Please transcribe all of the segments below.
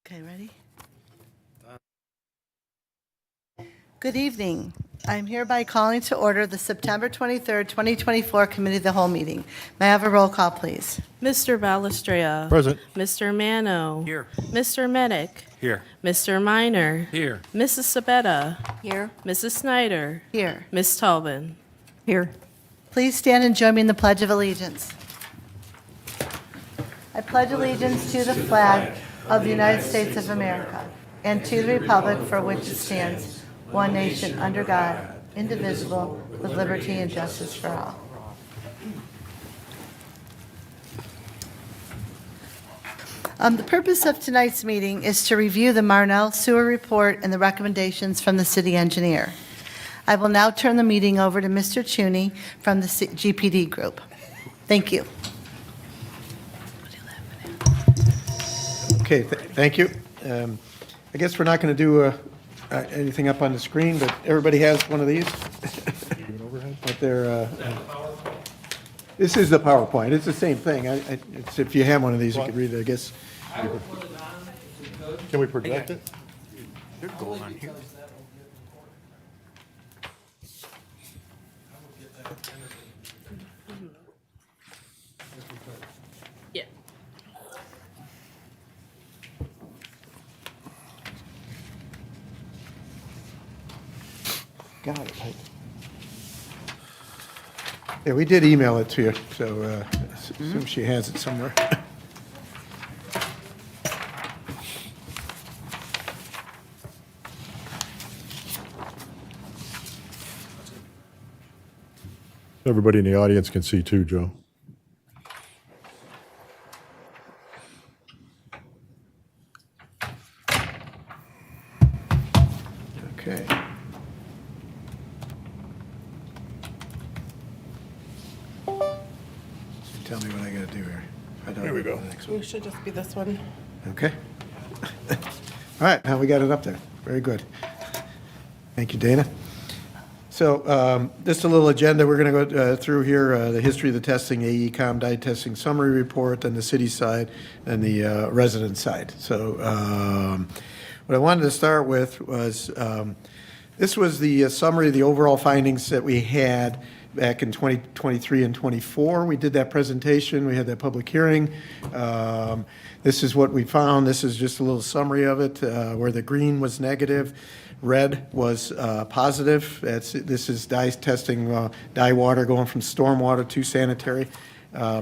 Okay, ready? Good evening. I'm hereby calling to order the September 23rd, 2024 Committee of the Whole meeting. May I have a roll call, please? Mr. Balestria. Present. Mr. Mano. Here. Mr. Medic. Here. Mr. Minor. Here. Mrs. Sabetta. Here. Mrs. Snyder. Here. Ms. Tobin. Here. Please stand and join me in the Pledge of Allegiance. I pledge allegiance to the flag of the United States of America and to the republic for which it stands, one nation under God, indivisible, with liberty and justice for all. The purpose of tonight's meeting is to review the Marnell Sewer Report and the recommendations from the city engineer. I will now turn the meeting over to Mr. Chuney from the GPD Group. Thank you. Okay, thank you. I guess we're not going to do anything up on the screen, but everybody has one of these. But they're, this is the PowerPoint. It's the same thing. It's, if you have one of these, you could read it, I guess. Can we project it? They're going on here. Yeah. Got it. Yeah, we did email it to you, so assume she has it somewhere. Everybody in the audience can see too, Joe. Okay. Tell me what I got to do here. Here we go. It should just be this one. Okay. All right, now we got it up there. Very good. Thank you, Dana. So just a little agenda. We're going to go through here, the history of the testing, AECOM dye testing summary report, then the city side, and the resident side. So what I wanted to start with was, this was the summary of the overall findings that we had back in 2023 and 24. We did that presentation. We had that public hearing. This is what we found. This is just a little summary of it, where the green was negative, red was positive. This is dye testing, dye water going from stormwater to sanitary.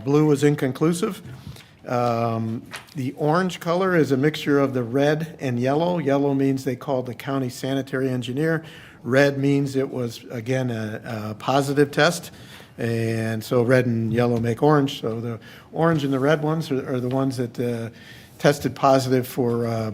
Blue was inconclusive. The orange color is a mixture of the red and yellow. Yellow means they called the county sanitary engineer. Red means it was, again, a positive test. And so red and yellow make orange. So the orange and the red ones are the ones that tested positive for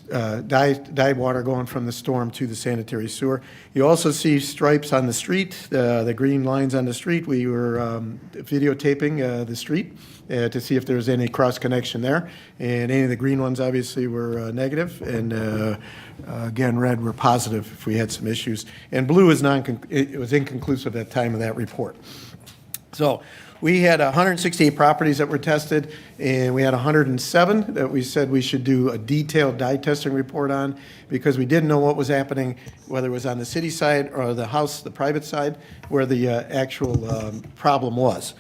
dye water going from the storm to the sanitary sewer. You also see stripes on the street, the green lines on the street. We were videotaping the street to see if there was any cross connection there. And any of the green ones obviously were negative, and again, red were positive if we had some issues. And blue is it was inconclusive at the time of that report. So we had 168 properties that were tested, and we had 107 that we said we should do a detailed dye testing report on, because we didn't know what was happening, whether it was on the city side or the house, the private side, where the actual problem was.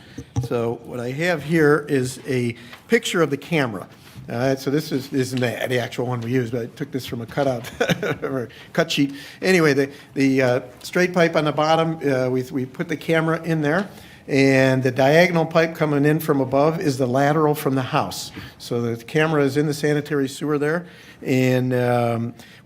So what I have here is a picture of the camera. So this isn't the actual one we used, but I took this from a cutout or cut sheet. Anyway, the straight pipe on the bottom, we put the camera in there. And the diagonal pipe coming in from above is the lateral from the house. So the camera is in the sanitary sewer there. And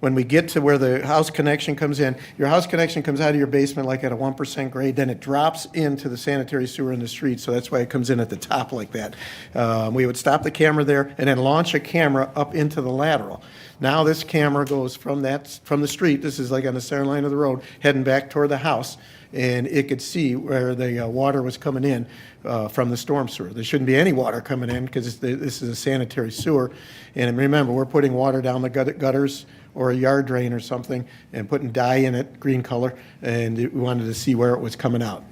when we get to where the house connection comes in, your house connection comes out of your basement like at a 1% grade, then it drops into the sanitary sewer in the street. So that's why it comes in at the top like that. We would stop the camera there and then launch a camera up into the lateral. Now this camera goes from the street, this is like on the center line of the road, heading back toward the house, and it could see where the water was coming in from the storm sewer. There shouldn't be any water coming in because this is a sanitary sewer. And remember, we're putting water down the gutters or a yard drain or something and putting dye in it, green color, and we wanted to see where it was coming out.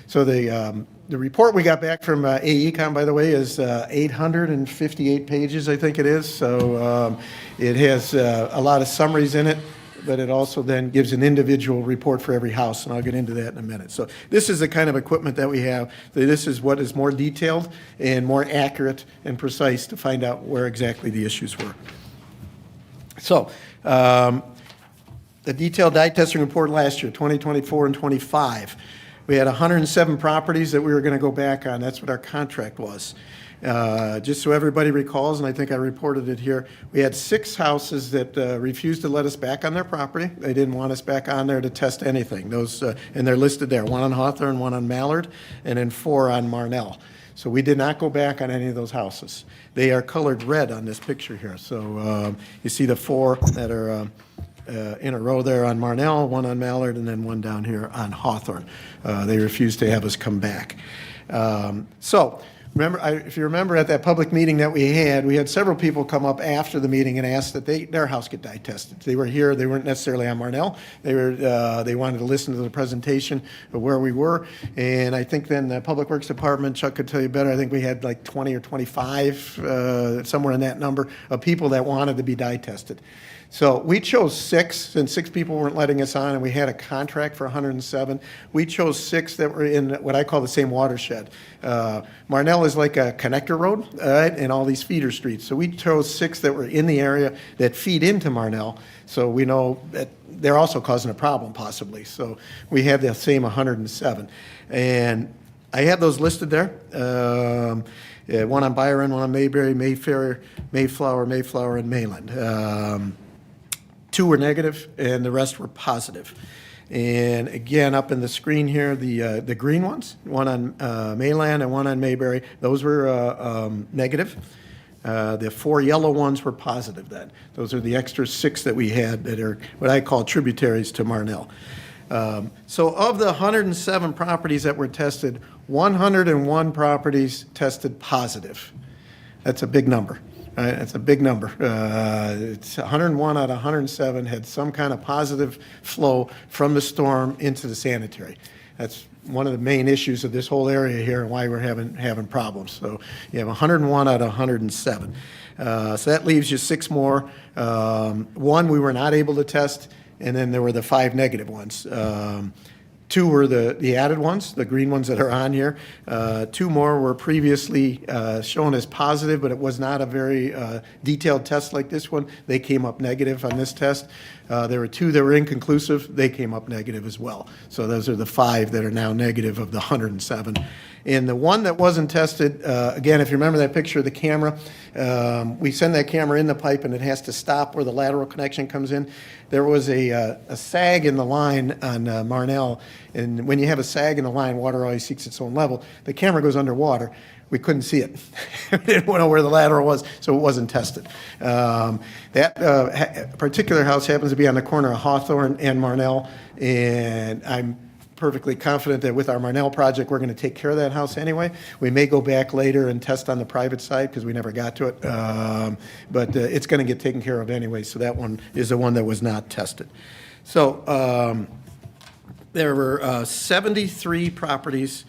So the The report we got back from AECom, by the way, is 858 pages, I think it is. So it has a lot of summaries in it, but it also then gives an individual report for every house, and I'll get into that in a minute. So this is the kind of equipment that we have. This is what is more detailed and more accurate and precise to find out where exactly the issues were. So the detailed dye testing report last year, 2024 and 25. We had 107 properties that we were going to go back on. That's what our contract was. Just so everybody recalls, and I think I reported it here, we had 6 houses that refused to let us back on their property. They didn't want us back on there to test anything. Those, and they're listed there, 1 on Hawthorne, 1 on Mallard, and then 4 on Marnell. So we did not go back on any of those houses. They are colored red on this picture here. So you see the 4 that are in a row there on Marnell, 1 on Mallard, and then 1 down here on Hawthorne. They refused to have us come back. So remember, if you remember at that public meeting that we had several people come up after the meeting and ask that their house get dye tested. They were here, they weren't necessarily on Marnell. They wanted to listen to the presentation of where we were. And I think then the Public Works Department, Chuck could tell you better, I think we had like 20 or 25, somewhere in that number, of people that wanted to be dye tested. So we chose 6, since 6 people weren't letting us on, and we had a contract for 107. We chose 6 that were in what I call the same watershed. Marnell is like a connector road, all right, and all these feeder streets. So we chose 6 that were in the area that feed into Marnell. So we know that they're also causing a problem possibly. So we had the same 107. And I have those listed there. 1 on Byron, 1 on Mayberry, Mayfair, Mayflower, and Mayland. 2 were negative, and the rest were positive. And again, up in the screen here, the green ones, 1 on Mayland and 1 on Mayberry, those were negative. The 4 yellow ones were positive then. Those are the extra 6 that we had that are what I call tributaries to Marnell. So of the 107 properties that were tested, 101 properties tested positive. That's a big number. Right? That's a big number. It's 101 out of 107 had some kind of positive flow from the storm into the sanitary. That's one of the main issues of this whole area here and why we're having problems. So you have 101 out of 107. So that leaves you 6 more. 1 we were not able to test, and then there were the 5 negative ones. 2 were the added ones, the green ones that are on here. 2 more were previously shown as positive, but it was not a very detailed test like this one. They came up negative on this test. There were 2 that were inconclusive. They came up negative as well. So those are the 5 that are now negative of the 107. And the one that wasn't tested, again, if you remember that picture of the camera, we send that camera in the pipe and it has to stop where the lateral connection comes in. There was a sag in the line on Marnell, and when you have a sag in the line, water always seeks its own level. The camera goes underwater. We couldn't see it. We didn't know where the lateral was, so it wasn't tested. That particular house happens to be on the corner of Hawthorne and Marnell, and I'm perfectly confident that with our Marnell project, we're going to take care of that house anyway. We may go back later and test on the private side because we never got to it, but it's going to get taken care of anyway, so that one is the one that was not tested. So there were 73 properties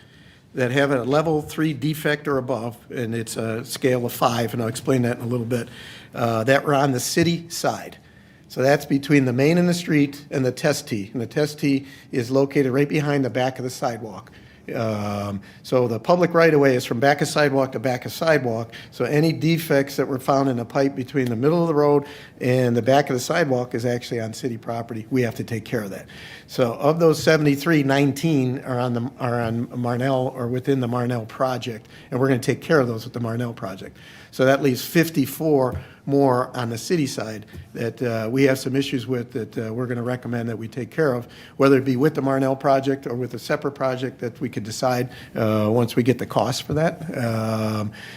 that have a level 3 defect or above, and it's a scale of 5, and I'll explain that in a little bit, that were on the city side. So that's between the main and the street and the test tee. And the test tee is located right behind the back of the sidewalk. So the public right-of-way is from back of sidewalk to back of sidewalk. So any defects that were found in the pipe between the middle of the road and the back of the sidewalk is actually on city property. We have to take care of that. So of those 73, 19 are on Marnell or within the Marnell project, and we're going to take care of those with the Marnell project. So that leaves 54 more on the city side that we have some issues with that we're going to recommend that we take care of, whether it be with the Marnell project or with a separate project that we could decide once we get the cost for that.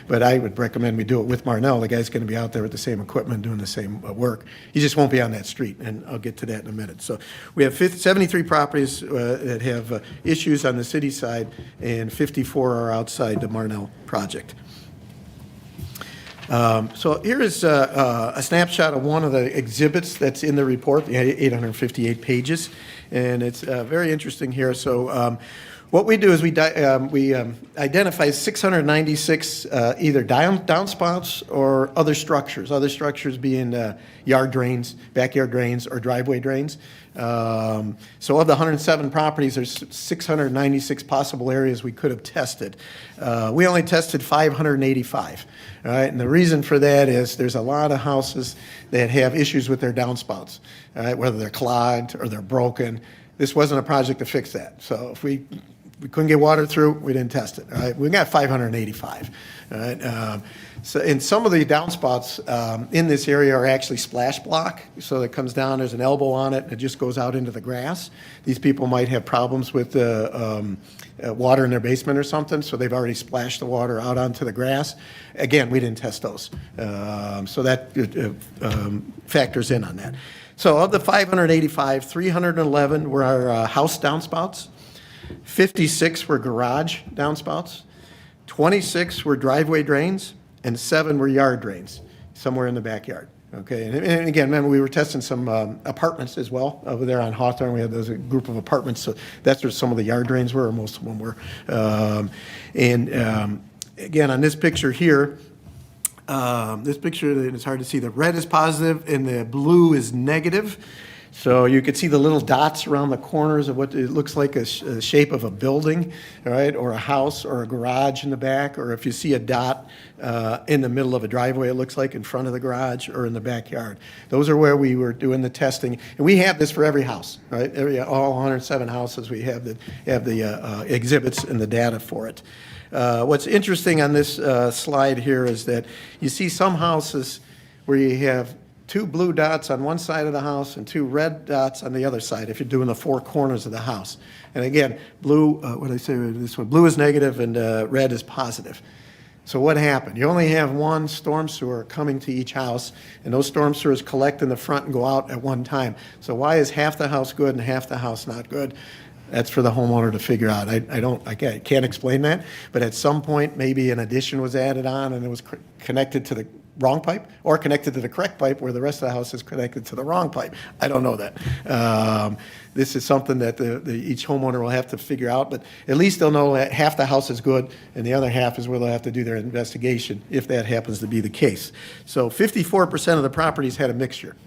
But I would recommend we do it with Marnell. The guy's going to be out there with the same equipment doing the same work. He just won't be on that street, and I'll get to that in a minute. So we have 73 properties that have issues on the city side, and 54 are outside the Marnell project. So here is a snapshot of one of the exhibits that's in the report, the 858 pages, and it's very interesting here. So What we do is we identify 696 either downspouts or other structures being yard drains, backyard drains, or driveway drains. So of the 107 properties, there's 696 possible areas we could have tested. We only tested 585. All right, and the reason for that is there's a lot of houses that have issues with their downspouts, all right, whether they're clogged or they're broken. This wasn't a project to fix that. So if we couldn't get water through, we didn't test it. All right, we got 585. All right, so in some of the downspouts in this area are actually splash block. So it comes down, there's an elbow on it, and it just goes out into the grass. These people might have problems with water in their basement or something, so they've already splashed the water out onto the grass. Again, we didn't test those. So that factors in on that. So of the 585, 311 were our house downspouts. 56 were garage downspouts, 26 were driveway drains, and 7 were yard drains, somewhere in the backyard. Okay, and again, remember, we were testing some apartments as well over there on Hawthorne. We had those a group of apartments, so that's where some of the yard drains were, or most of them were. Again, on this picture here, it's hard to see. The red is positive and the blue is negative. So you could see the little dots around the corners of what it looks like a shape of a building, all right, or a house or a garage in the back, or if you see a dot in the middle of a driveway, it looks like in front of the garage or in the backyard. Those are where we were doing the testing. And we have this for every house, right? All 107 houses, we have the exhibits and the data for it. What's interesting on this slide here is that you see some houses where you have 2 blue dots on one side of the house and 2 red dots on the other side if you're doing the 4 corners of the house. And again, blue, what did I say this one? Blue is negative and red is positive. So what happened? You only have one storm sewer coming to each house, and those storm sewers collect in the front and go out at one time. So why is half the house good and half the house not good? That's for the homeowner to figure out. I can't explain that, but at some point, maybe an addition was added on and it was connected to the wrong pipe, or connected to the correct pipe where the rest of the house is connected to the wrong pipe. I don't know that. This is something that each homeowner will have to figure out, but at least they'll know that half the house is good and the other half is where they'll have to do their investigation if that happens to be the case. So 54% of the properties had a mixture.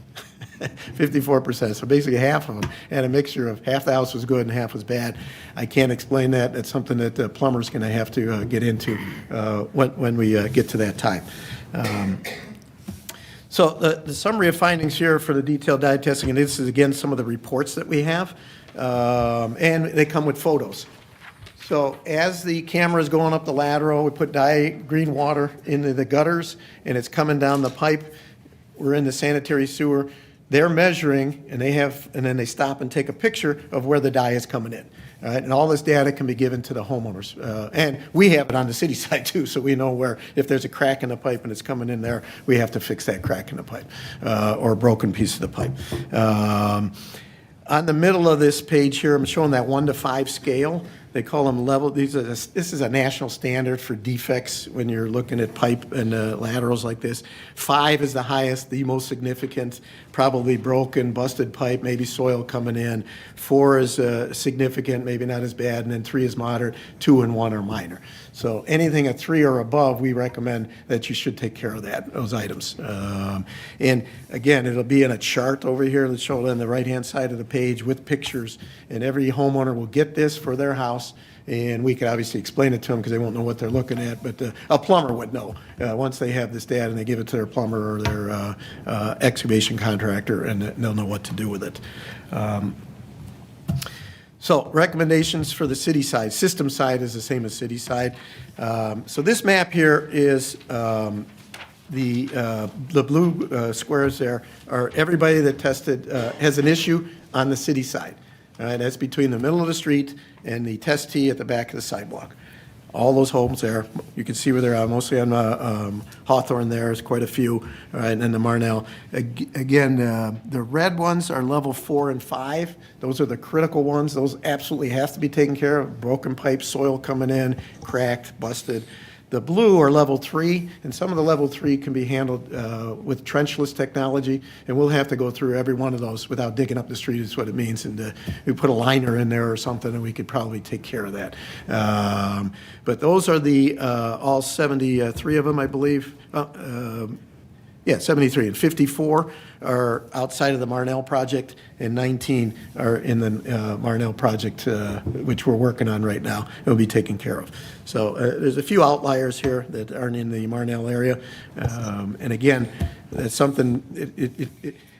54%. So basically half of them had a mixture of half the house was good and half was bad. I can't explain that. That's something that the plumber's going to have to get into when we get to that time. So the summary of findings here for the detailed dye testing, and this is again some of the reports that we have, and they come with photos. So as the camera is going up the lateral, we put dye green water into the gutters, and it's coming down the pipe. We're in the sanitary sewer. They're measuring, and then they stop and take a picture of where the dye is coming in. All right, and all this data can be given to the homeowners. And we have it on the city side too, so we know where, if there's a crack in the pipe and it's coming in there, we have to fix that crack in the pipe, or a broken piece of the pipe. On the middle of this page here, I'm showing that 1 to 5 scale. They call them level. This is a national standard for defects when you're looking at pipe and laterals like this. 5 is the highest, the most significant, probably broken, busted pipe, maybe soil coming in. 4 is significant, maybe not as bad, and then 3 is moderate, 2 and 1 are minor. So anything at 3 or above, we recommend that you should take care of those items. And again, it'll be in a chart over here that's shown on the right-hand side of the page with pictures, and every homeowner will get this for their house. And we can obviously explain it to them because they won't know what they're looking at, but a plumber would know once they have this data and they give it to their plumber or their excavation contractor, and they'll know what to do with it. So recommendations for the city side. System side is the same as city side. So this map here is the blue squares there are everybody that tested has an issue on the city side. That's between the middle of the street and the test tee at the back of the sidewalk. All those homes there, you can see where they're at, mostly on Hawthorne. There's quite a few, all right, and then the Marnell. Again, the red ones are level 4 and 5. Those are the critical ones. Those absolutely have to be taken care of. Broken pipes, soil coming in, cracked, busted. The blue are level 3, and some of the level 3 can be handled with trenchless technology, and we'll have to go through every one of those without digging up the street is what it means. And we put a liner in there or something, and we could probably take care of that. But those are the, all 73 of them, I believe. Yeah, 73, and 54 are outside of the Marnell project, and 19 are in the Marnell project, which we're working on right now. It'll be taken care of. So there's a few outliers here that aren't in the Marnell area. And again, that's something,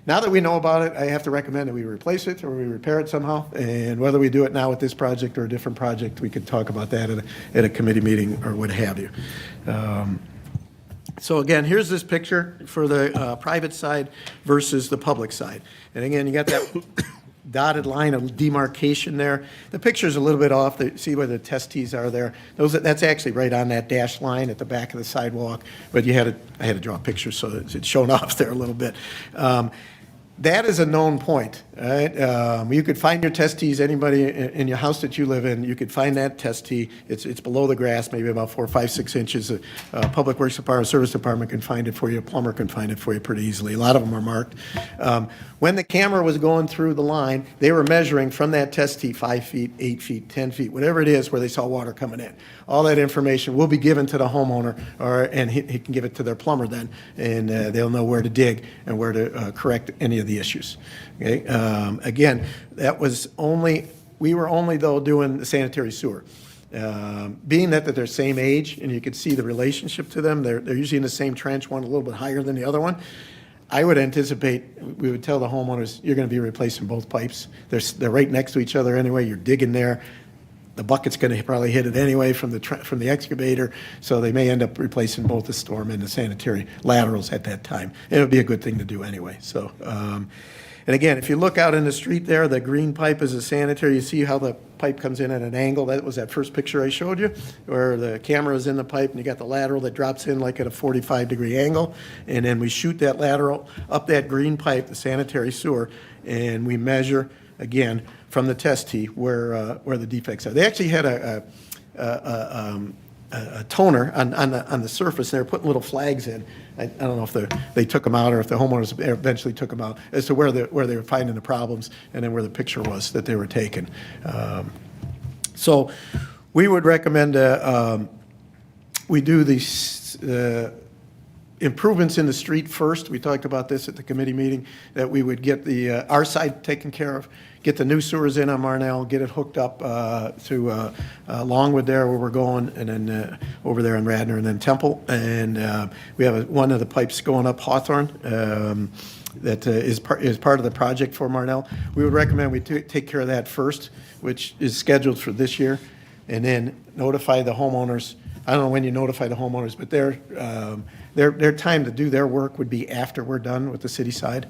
now that we know about it, I have to recommend that we replace it or we repair it somehow. And whether we do it now with this project or a different project, we could talk about that at a committee meeting or what have you. So again, here's this picture for the private side versus the public side. And again, you got that dotted line of demarcation there. The picture's a little bit off. See where the test tees are there? That's actually right on that dashed line at the back of the sidewalk. But I had to draw a picture so that it's shown off there a little bit. That is a known point, right? You could find your test tees, anybody in your house that you live in, you could find that test tee. It's below the grass, maybe about 4, 5, 6 inches. Public Works Department, Service Department can find it for you. A plumber can find it for you pretty easily. A lot of them are marked. When the camera was going through the line, they were measuring from that test tee 5 feet, 8 feet, 10 feet, whatever it is where they saw water coming in. All that information will be given to the homeowner, and he can give it to their plumber then, and they'll know where to dig and where to correct any of the issues. Okay. Again, we were only though doing the sanitary sewer. Being that they're same age, and you could see the relationship to them, they're usually in the same trench, one a little bit higher than the other one. I would anticipate, we would tell the homeowners, you're going to be replacing both pipes. They're right next to each other anyway. You're digging there. The bucket's going to probably hit it anyway from the excavator, so they may end up replacing both the storm and the sanitary laterals at that time. And it would be a good thing to do anyway. So, and again, if you look out in the street there, the green pipe is a sanitary. You see how the pipe comes in at an angle. That was that first picture I showed you, where the camera is in the pipe and you got the lateral that drops in like at a 45-degree angle. And then we shoot that lateral up that green pipe, the sanitary sewer, and we measure, again, from the test tee where the defects are. They actually had a toner on the surface. They were putting little flags in. I don't know if they took them out or if the homeowners eventually took them out as to where they were finding the problems and then where the picture was that they were taken. So we would recommend we do these improvements in the street first. We talked about this at the committee meeting, that we would get our side taken care of, get the new sewers in on Marnell, get it hooked up to Longwood there where we're going, and then over there in Radnor, and then Temple. And we have one of the pipes going up Hawthorne that is part of the project for Marnell. We would recommend we take care of that first, which is scheduled for this year, and then notify the homeowners. I don't know when you notify the homeowners, but their time to do their work would be after we're done with the city side,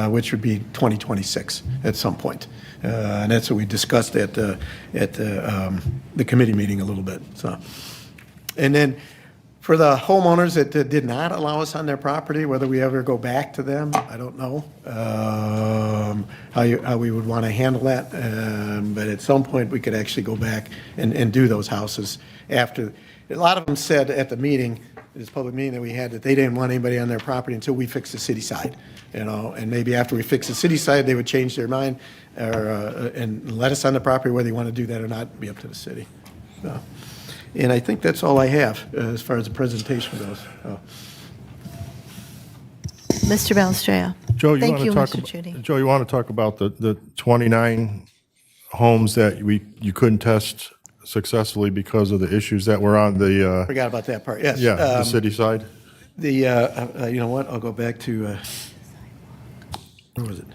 which would be 2026 at some point. And that's what we discussed at the committee meeting a little bit. So, and then for the homeowners that did not allow us on their property, whether we ever go back to them, I don't know how we would want to handle that. But at some point, we could actually go back and do those houses after. A lot of them said at the meeting, this public meeting that we had, that they didn't want anybody on their property until we fixed the city side, and maybe after we fix the city side, they would change their mind and let us on the property, whether you want to do that or not, be up to the city. So, and I think that's all I have as far as the presentation goes. So. Mr. Balestreo. Joe, Thank you, talk Mr. Chudy. Joe, you want to talk about the 29 homes that you couldn't test successfully because of the issues that were on the Forgot about that part. Yes. the city side? You know what? I'll go back to where was it?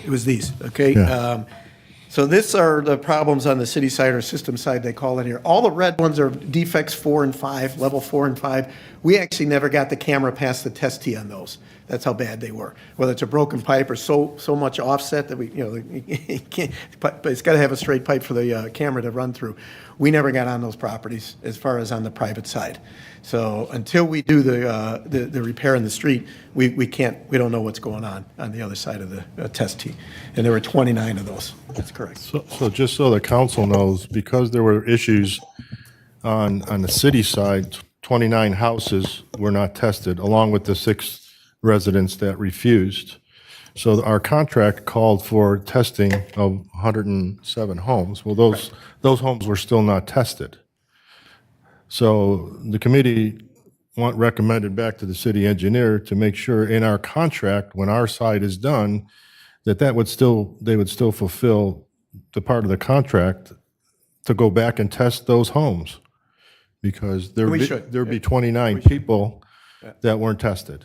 It was these. Okay. Yeah. So this are the problems on the city side or system side, they call it here. All the red ones are defects 4 and 5, level 4 and 5. We actually never got the camera past the test tee on those. That's how bad they were. Whether it's a broken pipe or so much offset that you can't, but it's got to have a straight pipe for the camera to run through. We never got on those properties as far as on the private side. So until we do the repair in the street, we don't know what's going on the other side of the test tee. And there were 29 of those. That's correct. So just so the council knows, because there were issues on the city side, 29 houses were not tested, along with the 6 residents that refused. So our contract called for testing of 107 homes. Well, those homes were still not tested. So the committee recommended back to the city engineer to make sure in our contract, when our side is done, they would still fulfill the part of the contract to go back and test those homes. Because We should, there'd be 29 people that weren't tested.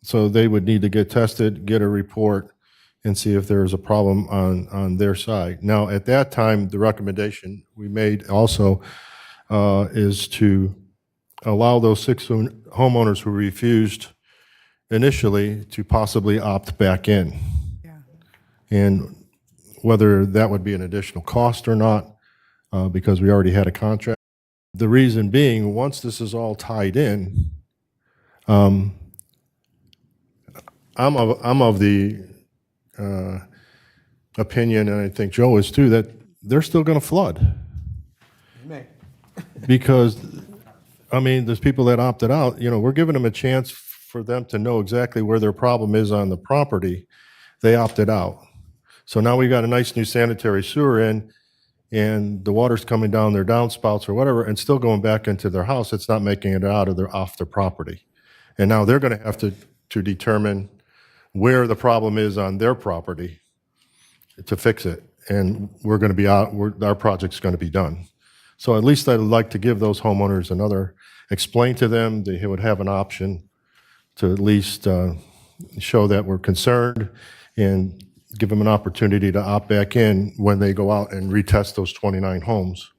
So they would need to get tested, get a report, and see if there was a problem on their side. Now, at that time, the recommendation we made also is to allow those 6 homeowners who refused initially to possibly opt back in. And whether that would be an additional cost or not, because we already had a contract. The reason being, once this is all tied in, I'm of the opinion, and I think Joe is too, that they're still going to flood. Because, I mean, there's people that opted out, we're giving them a chance for them to know exactly where their problem is on the property. They opted out. So now we got a nice new sanitary sewer in, and the water's coming down their downspouts or whatever, and still going back into their house. It's not making it off their property. And now they're going to have to determine where the problem is on their property to fix it. And we're going to be out, our project's going to be done. So at least I'd like to give those homeowners explain to them, they would have an option to at least show that we're concerned and give them an opportunity to opt back in when they go out and retest those 29 homes.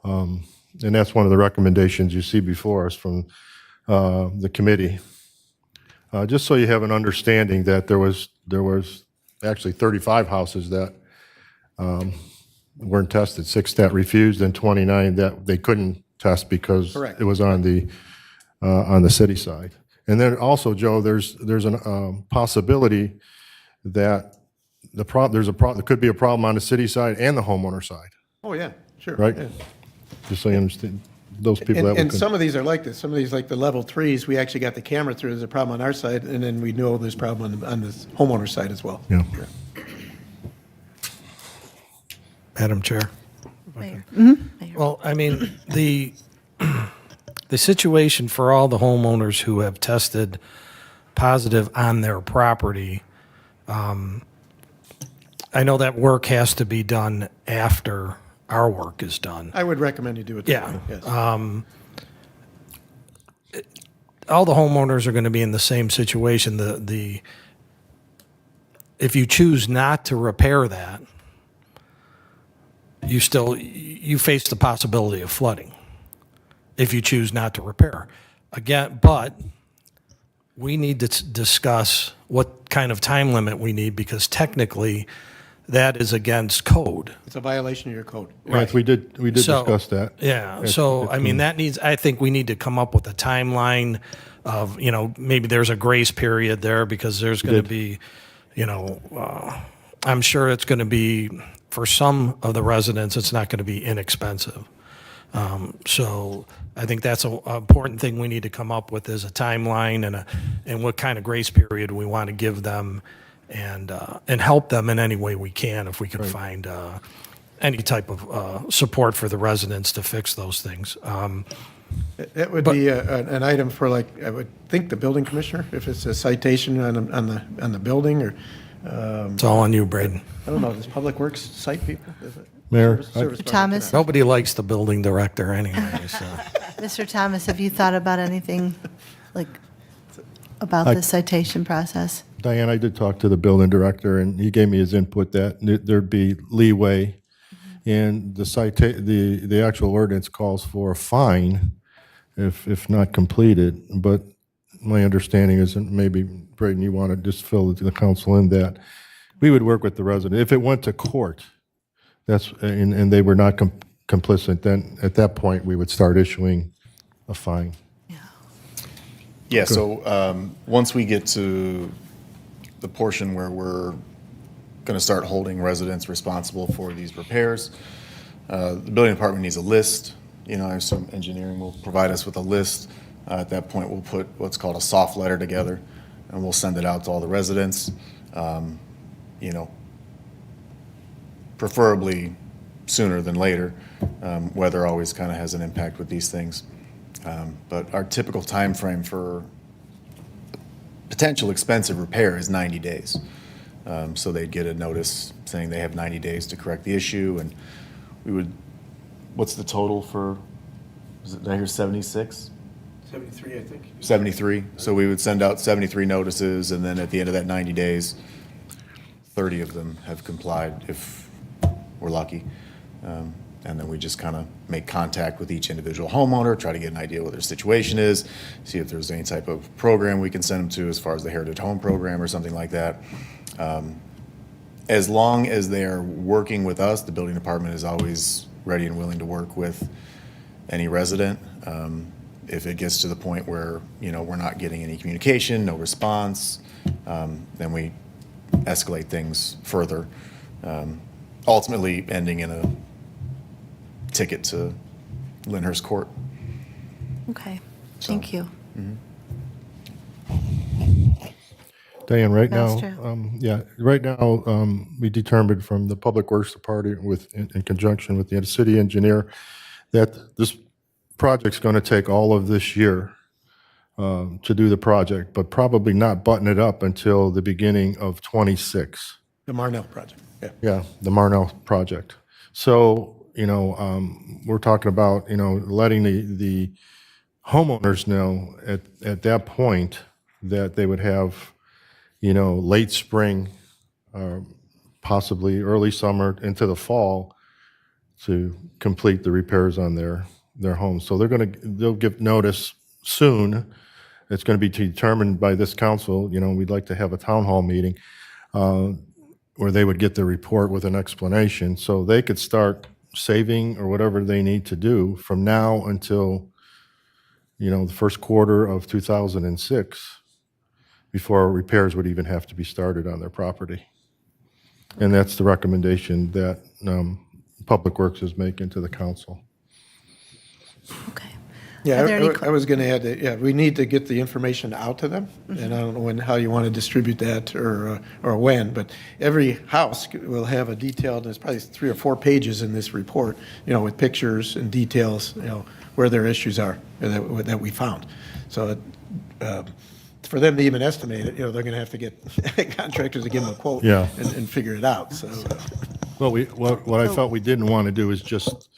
And that's one of the recommendations you see before us from the committee. Just so you have an understanding that there was actually 35 houses that weren't tested, 6 that refused, and 29 that they couldn't test because Correct. it was on the city side. And then also, Joe, there's a possibility that there could be a problem on the city side and the homeowner side, Oh, yeah, sure. right? Yeah. Just so you understand, those people that And would. some of these are like this. Some of these, like the level 3s, we actually got the camera through. There's a problem on our side, and then we know there's a problem on the homeowner side as well. Yeah. Madam Chair. Mayor. Well, I mean, the situation for all the homeowners who have tested positive on their property, I know that work has to be done after our work is done. I would recommend you do it. that Yeah. way, yes. All the homeowners are going to be in the same situation. If you choose not to repair that, you face the possibility of flooding if you choose not to repair. Again, but we need to discuss what kind of time limit we need, because technically that is against code. It's a violation of your code. Right, we did So- discuss that. Yeah, If- so, if I mean, I think we need to come up with a timeline of, maybe there's a grace period there, because there's going to be, I'm sure it's going to be, for some of the residents, it's not going to be inexpensive. So I think that's an important thing we need to come up with, is a timeline and what kind of grace period we want to give them, and help them in any way we can, if we can find any type of support for the residents to fix those things. That would be an item for, like, I would think the building commissioner, if it's a citation on the building, or, It's all on you, Braden. I don't know, does Public Works cite people? Is it- Mayor, Service project Thomas? cannot. Nobody likes the building director anyway, so. Mr. Thomas, have you thought about anything, about the citation process? Diane, I did talk to the building director, and he gave me his input that there'd be leeway, and the actual ordinance calls for a fine if not completed. But my understanding is, and maybe Braden, you want to just fill the council in, that we would work with the resident. If it went to court, and they were not complicit, then at that point we would start issuing a fine. Yeah, so once we get to the portion where we're going to start holding residents responsible for these repairs, the building department needs a list. I assume engineering will provide us with a list. At that point, we'll put what's called a soft letter together, and we'll send it out to all the residents. You know, preferably sooner than later. Weather always kind of has an impact with these things. But our typical time frame for potential expensive repair is 90 days. So they'd get a notice saying they have 90 days to correct the issue, and we would, what's the total for, did I hear 76? 73, I think. 73. So we would send out 73 notices, and then at the end of that 90 days, 30 of them have complied if we're lucky. And then we just kind of make contact with each individual homeowner, try to get an idea what their situation is, see if there's any type of program we can send them to as far as the Heritage Home Program or something like that. As long as they are working with us, the building department is always ready and willing to work with any resident. If it gets to the point where, we're not getting any communication, no response, then we escalate things further, ultimately ending in a ticket to Lyndhurst Court. Okay, thank you. Diane, right now, Master. right now, we determined from the Public Works Department in conjunction with the city engineer that this project's going to take all of this year to do the project, but probably not button it up until the beginning of '26. The Marnell project, yeah. Yeah, the Marnell project. So, we're talking about, letting the homeowners know at that point that they would have, late spring, possibly early summer into the fall to complete the repairs on their homes. So they'll give notice soon. It's going to be determined by this council. We'd like to have a town hall meeting where they would get the report with an explanation so they could start saving or whatever they need to do from now until, the first quarter of 2006 before repairs would even have to be started on their property. And that's the recommendation that Public Works is making to the council. Okay. Yeah, Are there any I was going to add that, we need to get the information out to them, and I don't know how you want to distribute that or when, but every house will have a detailed, there's probably 3 or 4 pages in this report, with pictures and details, where their issues are that we found. So for them to even estimate it, they're going to have to get contractors to give them a quote Yeah. and figure it out, so. Well, what I felt we didn't want to do is just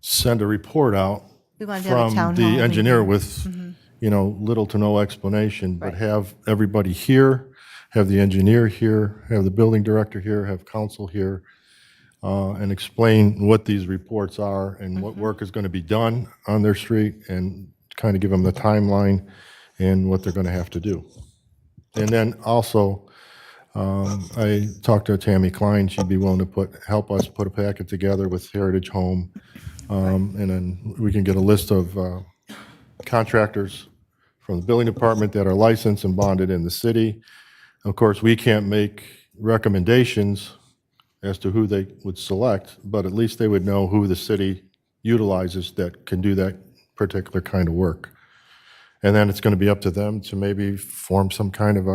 send a report out We wanted to have a from town the hall engineer meeting. with, little to no explanation, but Right. have everybody here, have the engineer here, have the building director here, have council here, and explain what these reports are and what work is going to be done on their street, and kind of give them the timeline and what they're going to have to do. And then also, I talked to Tammy Klein. She'd be willing to help us put a packet together with Heritage Home, and then we can get a list of contractors from the building department that are licensed and bonded in the city. Of course, we can't make recommendations as to who they would select, but at least they would know who the city utilizes that can do that particular kind of work. And then it's going to be up to them to maybe form some kind of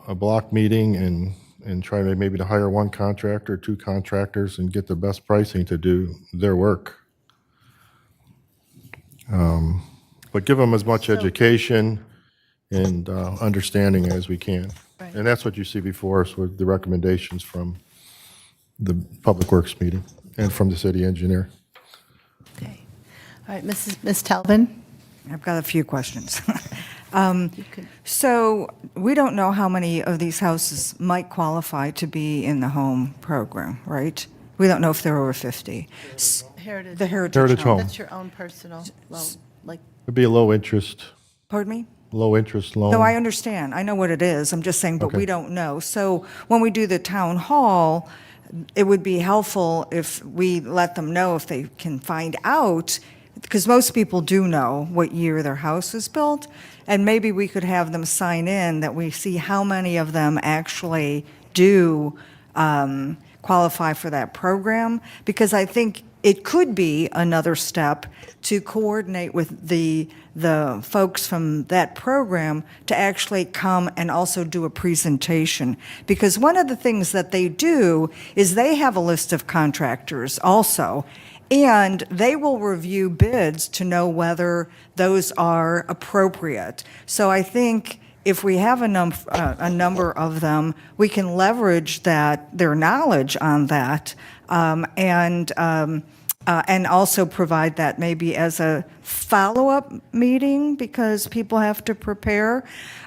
a block meeting and try to maybe to hire 1 contractor, 2 contractors, and get the best pricing to do their work. But give them as much education and understanding as we can. Right. And that's what you see before us with the recommendations from the Public Works meeting and from the city engineer. Okay. All right, Ms. Talbin? I've got a few questions. You could- So we don't know how many of these houses might qualify to be in the home program, right? We don't know if they're over 50. Heritage. The Heritage Heritage Home. That's your own personal loan, like, It'd be a low interest Pardon me? loan. No, I understand. I know what it is. I'm just saying, but Okay. we don't know. So when we do the town hall, it would be helpful if we let them know if they can find out, because most people do know what year their house was built, and maybe we could have them sign in that we see how many of them actually do qualify for that program, because I think it could be another step to coordinate with the folks from that program to actually come and also do a presentation. Because one of the things that they do is they have a list of contractors also, and they will review bids to know whether those are appropriate. So I think if we have a number of them, we can leverage their knowledge on that, and also provide that maybe as a follow-up meeting, because people have to prepare.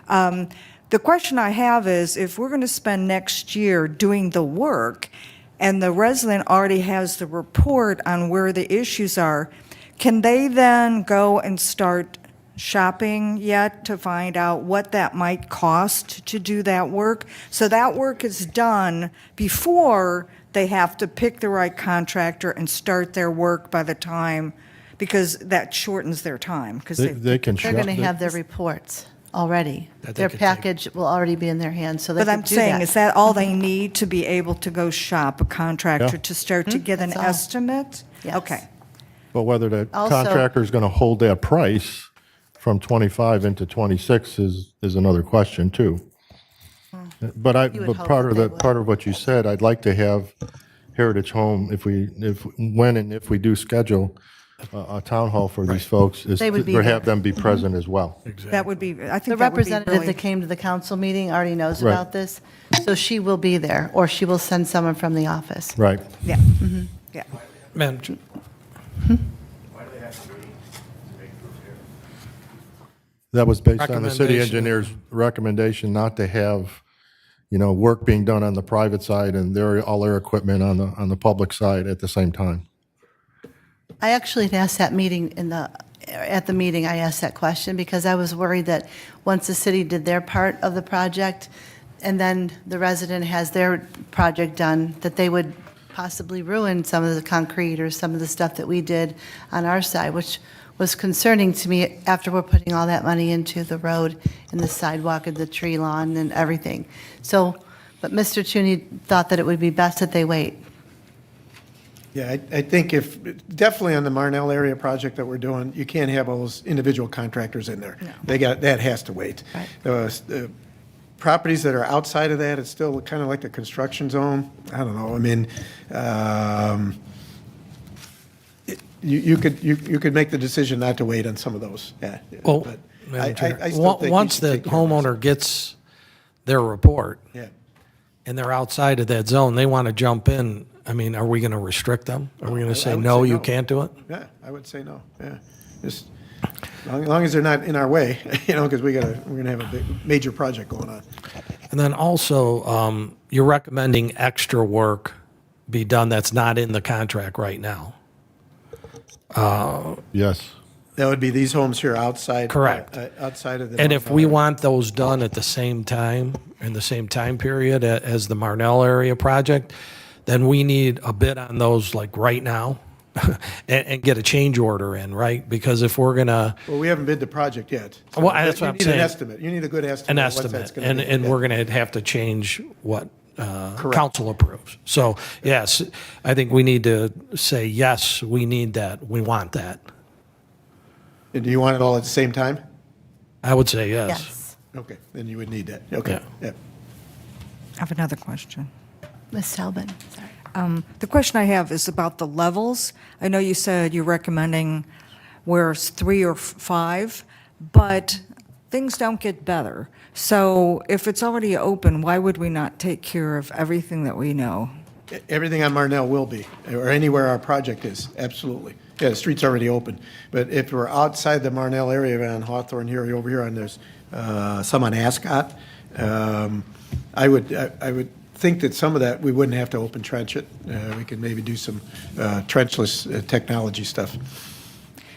The question I have is, if we're going to spend next year doing the work, and the resident already has the report on where the issues are, can they then go and start shopping yet to find out what that might cost to do that work? So that work is done before they have to pick the right contractor and start their work by the time, because that shortens their time. Because They can They're shop. going to have their reports already. That they Their could take. package will already be in their hands, so they But can I'm do saying, that. is that all they need to be able to go shop a contractor Yeah. to start to get an That's all. estimate? Yes. Okay. But whether the Also- contractor is going to hold that price from 25 into 26 is another question too. But You would hope part that of they the, would. part of what you said, I'd like to have Heritage Home, if we do schedule a town hall for these folks, is They would be to there. have them be present as well. That would be, I The think that would be representative really. that came to the council meeting already knows Right. about this, so she will be there, or she will send someone from the office. Right. Yeah, yeah. Madam Chair. That was based on the city Recommendation. engineer's recommendation not to have, work being done on the private side and all their equipment on the public side at the same time. I actually had asked that meeting at the meeting, I asked that question because I was worried that once the city did their part of the project and then the resident has their project done, that they would possibly ruin some of the concrete or some of the stuff that we did on our side, which was concerning to me after we're putting all that money into the road and the sidewalk and the tree lawn and everything. So, but Mr. Cheney thought that it would be best that they wait. Yeah, I think definitely on the Marnell area project that we're doing, you can't have all those individual contractors in there. That has to wait. Right. The properties that are outside of that, it's still kind of like the construction zone. I don't know, I mean, you could make the decision not to wait on some of those, yeah. Well, But Madam Chair, I still think we once should the take care of this. homeowner gets their report Yeah. and they're outside of that zone, they want to jump in, I mean, are we going to restrict them? Are we going I to say, would no, say you no. can't do it? Yeah, I would say no, yeah. Just, as long as they're not in our way, because we're going to have a big, major project going on. And then also, you're recommending extra work be done that's not in the contract right now. Yes. That would be these homes here outside. Correct. Outside of the. And if we Marnell want those done at the same time, in the same time period as the Marnell area project, then we need a bid on those like right now and get a change order in, right? Because if we're gonna, area. Well, we haven't bid the project yet. So Well, that's what I'm You need saying. an estimate. You need a good estimate. an of what that's estimate, gonna and, be. and Yeah. we're gonna have to change what Correct. council approves. So, yes, I think we need to say, yes, we need that, we want that. And do you want it all at the same time? I would say yes. Yes. Okay, then you would need that. Okay, yeah. I have another question. Ms. Talbot, sorry. The question I have is about the levels. I know you said you're recommending where it's 3 or 5, but things don't get better. So if it's already open, why would we not take care of everything that we know? Everything on Marnell will be, or anywhere our project is, absolutely. Yeah, the street's already open. But if we're outside the Marnell area on Hawthorne here, over here, and there's some on Ascot, I would think that some of that, we wouldn't have to open trench it. We could maybe do some trenchless technology stuff.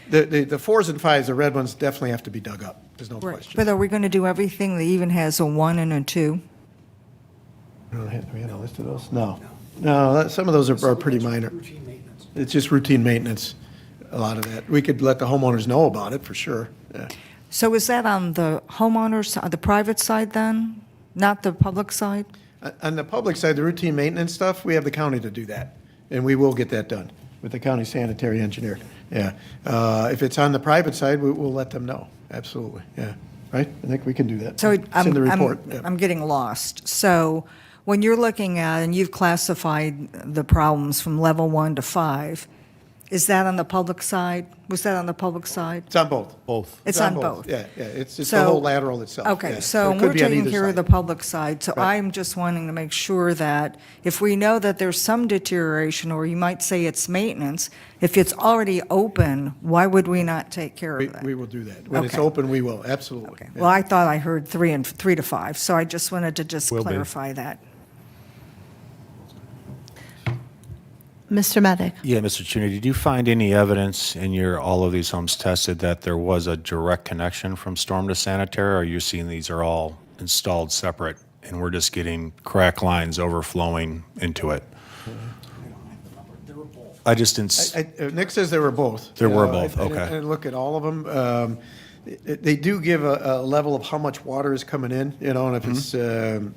The 4s and 5s, the red ones, definitely have to be dug up. There's no question. But are we going to do everything that even has a 1 and a 2? Do we have a list of those? No. No, some of those are pretty minor. It's just routine maintenance, a lot of that. We could let the homeowners know about it, for sure. Yeah. So is that on the homeowners, on the private side then, not the public side? On the public side, the routine maintenance stuff, we have the county to do that, and we will get that done. with the county sanitary engineer. Yeah. If it's on the private side, we'll let them know. Absolutely, yeah. Right? I think we can do that. So It's in the report. Yeah. I'm getting lost. So when you're looking at, and you've classified the problems from level 1 to 5, is that on the public side? Was that on the public side? It's on both. Both. It's on both. Yeah, yeah, it's the So- whole lateral itself. Okay, yeah. so it could we're be on taking either care of side. the public side, so Right. I'm just wanting to make sure that if we know that there's some deterioration, or you might say it's maintenance, if it's already open, why would we not take care We of that? we will do that. When it's Okay. open, we will, absolutely. Okay, Yeah. well, I thought I heard 3 to 5, so I just wanted to just Will be. clarify that. Mr. Medic? Yeah, Mr. Cheney, did you find any evidence in all of these homes tested that there was a direct connection from storm to sanitary? Or are you seeing these are all installed separate and we're just getting crack lines overflowing into it? I just didn't, Nick says there were both. There were both, I okay. didn't look at all of them. They do give a level of how much water is coming in, and if it's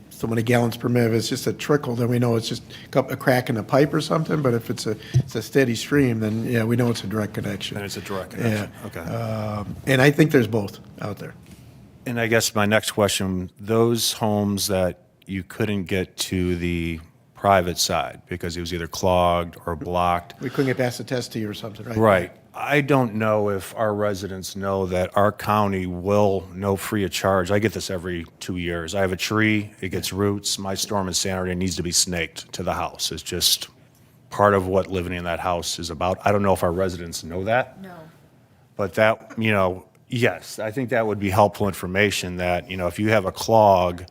so many gallons per minute, if it's just a trickle, then we know it's just a crack in the pipe or something. But if it's a steady stream, then yeah, we know it's a direct connection. Then it's a direct connection, okay. And I think there's both out there. and I guess my next question, those homes that you couldn't get to the private side because it was either clogged or blocked, We couldn't get past the test tee or something, right? right. I don't know if our residents know that our county will know free of charge. I get this every 2 years. I have a tree, it gets roots, my storm and sanitary needs to be snaked to the house. It's just part of what living in that house is about. I don't know if our residents know that. No. But that, yes, I think that would be helpful information that, if you have a clog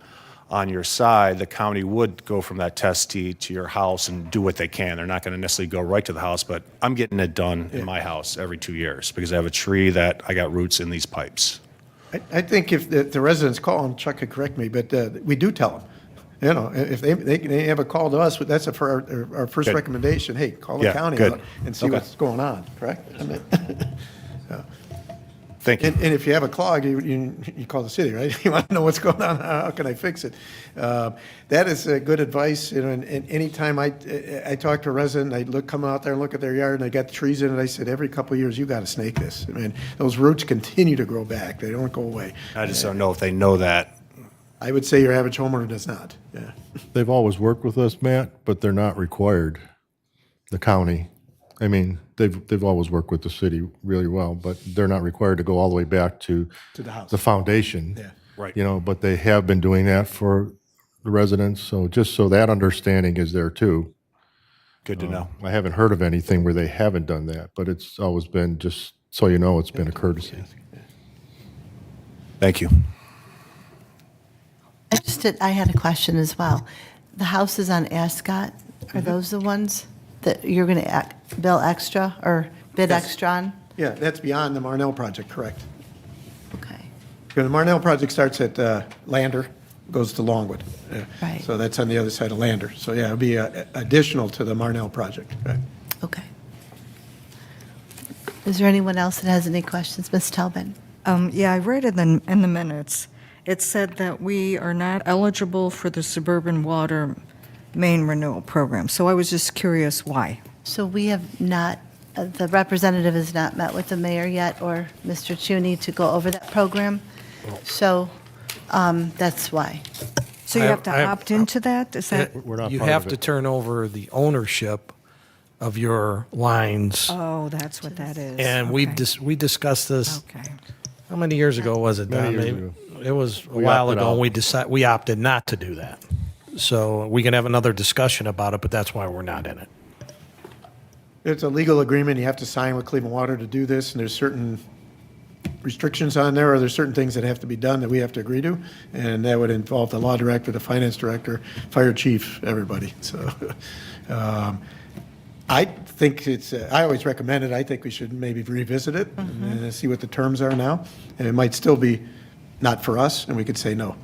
on your side, the county would go from that test tee to your house and do what they can. They're not going to necessarily go right to the house, but I'm getting it done in my house every 2 years because I have a tree that I got roots in these pipes. I think if the residents call, and Chuck could correct me, but we do tell them. If they have a call to us, that's for our first Good. recommendation. Hey, call the Yeah, county good. out and see Okay. what's going on, correct? I mean, Thank you. And if you have a clog, you call the city, right? You want to know what's going on, how can I fix it? That is good advice, and anytime I talk to a resident, I come out there and look at their yard, and they got trees in it, I said, every couple of years, you got to snake this. I mean, those roots continue to grow back, they don't go away. I just don't know if they know that. I would say your average homeowner does not, yeah. They've always worked with us, Matt, but they're not required, the county. I mean, they've always worked with the city really well, but they're not required to go all the way back to the house. the foundation. Yeah. Right. But they have been doing that for the residents, so just so that understanding is there too. Good to know. I haven't heard of anything where they haven't done that, but it's always been, just so you know, it's been a courtesy. Thank you. I had a question as well. The houses on Ascot, are those the ones that you're going to bill extra or bid Yes. extra on? Yeah, that's beyond the Marnell project, correct. Okay. Because the Marnell project starts at Lander, goes to Longwood. Yeah. Right. So that's on the other side of Lander. So yeah, it'll be additional to the Marnell project. Right. Okay. Is there anyone else that has any questions? Ms. Talbot? Yeah, I read in the minutes, it said that we are not eligible for the suburban water main renewal program. So I was just curious why. So we have not, the representative has not met with the mayor yet or Mr. Cheney to go over that program. So that's why. So you I have to have- opt into that? Is that? We're not You part have of to it. turn over the ownership of your lines. Oh, that's what that is. And Okay. we discussed this, Okay. how many years ago was it, Many Don? years Maybe- ago. It was a We while opted ago, out. and we opted not to do that. So we can have another discussion about it, but that's why we're not in it. It's a legal agreement. You have to sign with Cleveland Water to do this, and there's certain restrictions on there, or there's certain things that have to be done that we have to agree to, and that would involve the law director, the finance director, fire chief, everybody. So I think I always recommend it. I think we should maybe revisit it and see what the terms are now. And it might still be not for us, and we could say no.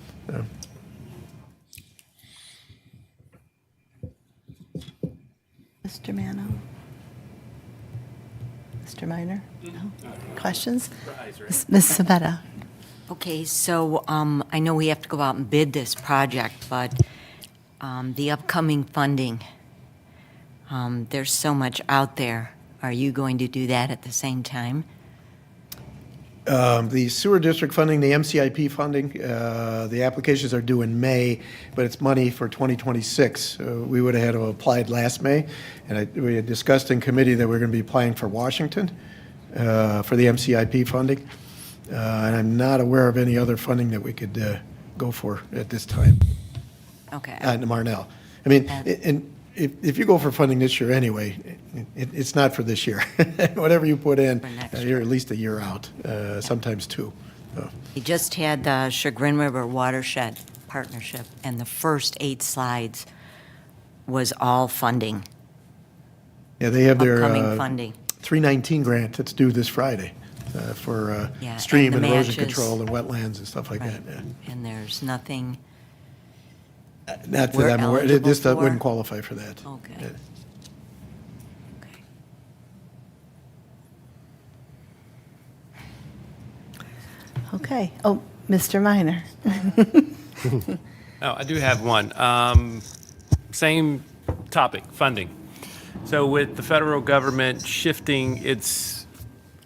Mr. Mano? Mr. Minor? No? Questions? Ms. Sabetta? Okay, so I know we have to go out and bid this project, but the upcoming funding, there's so much out there. Are you going to do that at the same time? The sewer district funding, the MCIP funding, the applications are due in May, but it's money for 2026. We would have had to have applied last May, and we had discussed in committee that we're going to be applying for Washington for the MCIP funding. And I'm not aware of any other funding that we could go for at this time Okay. in Marnell. I mean, and if you go for funding this year anyway, it's not for this year. Whatever you put in, For next you're at least a year out, sometimes two. So, We just had the Chagrin River Watershed Partnership, and the first 8 slides was all funding, yeah, they have their upcoming funding. 319 grant that's due this Friday for Yeah, stream and and the erosion matches. control and wetlands and stuff like Right. that. And there's nothing, Yeah. Not We're that I'm aware, eligible this for? wouldn't qualify for that. Okay. Yeah. okay. Okay. Oh, Mr. Minor. Oh, I do have one. Same topic, funding. So with the federal government shifting its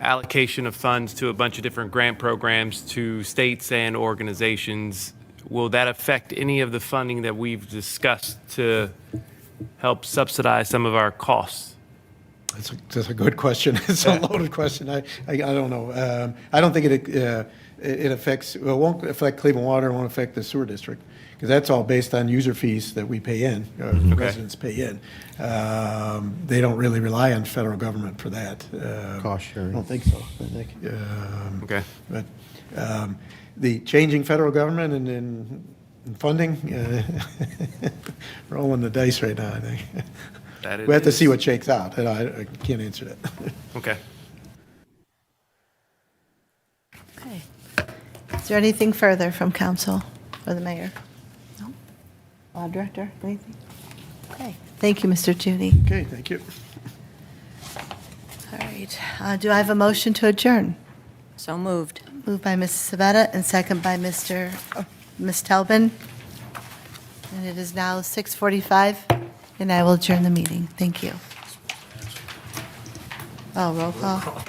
allocation of funds to a bunch of different grant programs to states and organizations, will that affect any of the funding that we've discussed to help subsidize some of our costs? That's a good question. It's a loaded question. I don't know. I don't think it affects, well, it won't affect Cleveland Water, it won't affect the sewer district, because that's all based on user fees that we pay in, residents pay in. They don't really rely on federal government for that. Cost I sharing. don't think so, I think. Okay. But the changing federal government and funding, rolling the dice right now, I think. That it We have to see is. what shakes out. I can't answer that. Okay. Okay. Is there anything further from council or the mayor? No? Director, anything? Okay. Thank you, Mr. Judy. Okay, thank you. All right. Do I have a motion to adjourn? So moved. Moved by Mrs. Savetta and second by Ms. Telbin. And it is now 6:45, and I will adjourn the meeting. Thank you. Oh, roll call.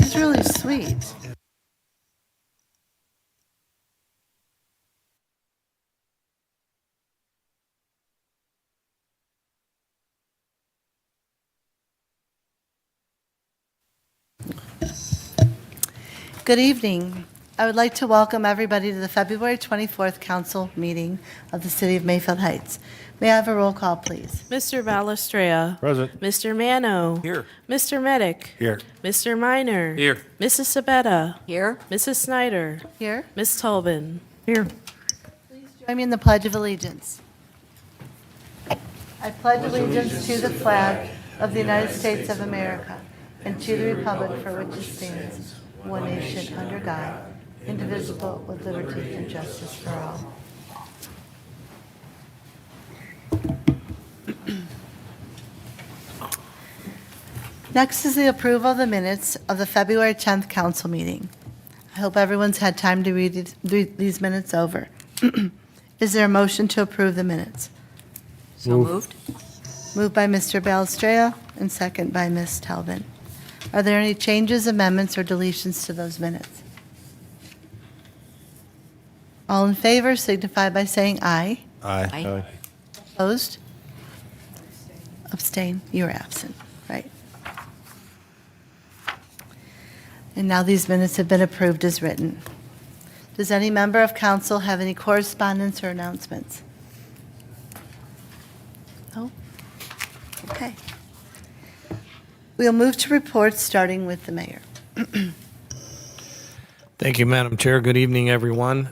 She's really sweet. Good evening. I would like to welcome everybody to the February 24th council meeting of the City of Mayfield Heights. May I have a roll call, please? Mr. Balestrea. Present. Mr. Mano. Here. Mr. Medic. Here. Mr. Minor. Here. Mrs. Sabetta. Here? Mrs. Snyder. Here. Ms. Tobin. Here. Join me in the Pledge of Allegiance. I pledge allegiance to the flag of the United States of America and to the republic for which it stands, one nation under God, indivisible, with liberty and justice for all. Next is the approval of the minutes of the February 10th council meeting. I hope everyone's had time to read these minutes over. Is there a motion to approve the minutes? So moved? Moved by Mr. Balestrea and second by Ms. Talbin. Are there any changes, amendments, or deletions to those minutes? All in favor signify by saying aye. Aye. Opposed? Abstain. You are absent, right. And now these minutes have been approved as written. Does any member of council have any correspondence or announcements? No? Okay. We'll move to reports, starting with the mayor. Thank you, Madam Chair. Good evening, everyone.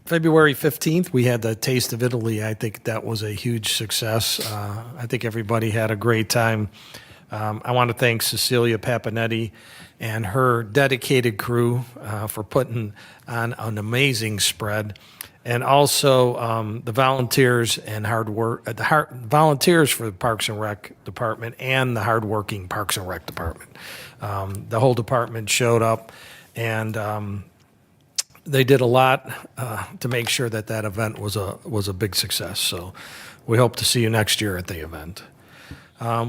February 15th, we had the Taste of Italy. I think that was a huge success. I think everybody had a great time. I want to thank Cecilia Papanetti and her dedicated crew for putting on an amazing spread. And also the volunteers and volunteers for the Parks and Rec Department and the hardworking Parks and Rec Department. The whole department showed up, and they did a lot to make sure that that event was a big success. So we hope to see you next year at the event.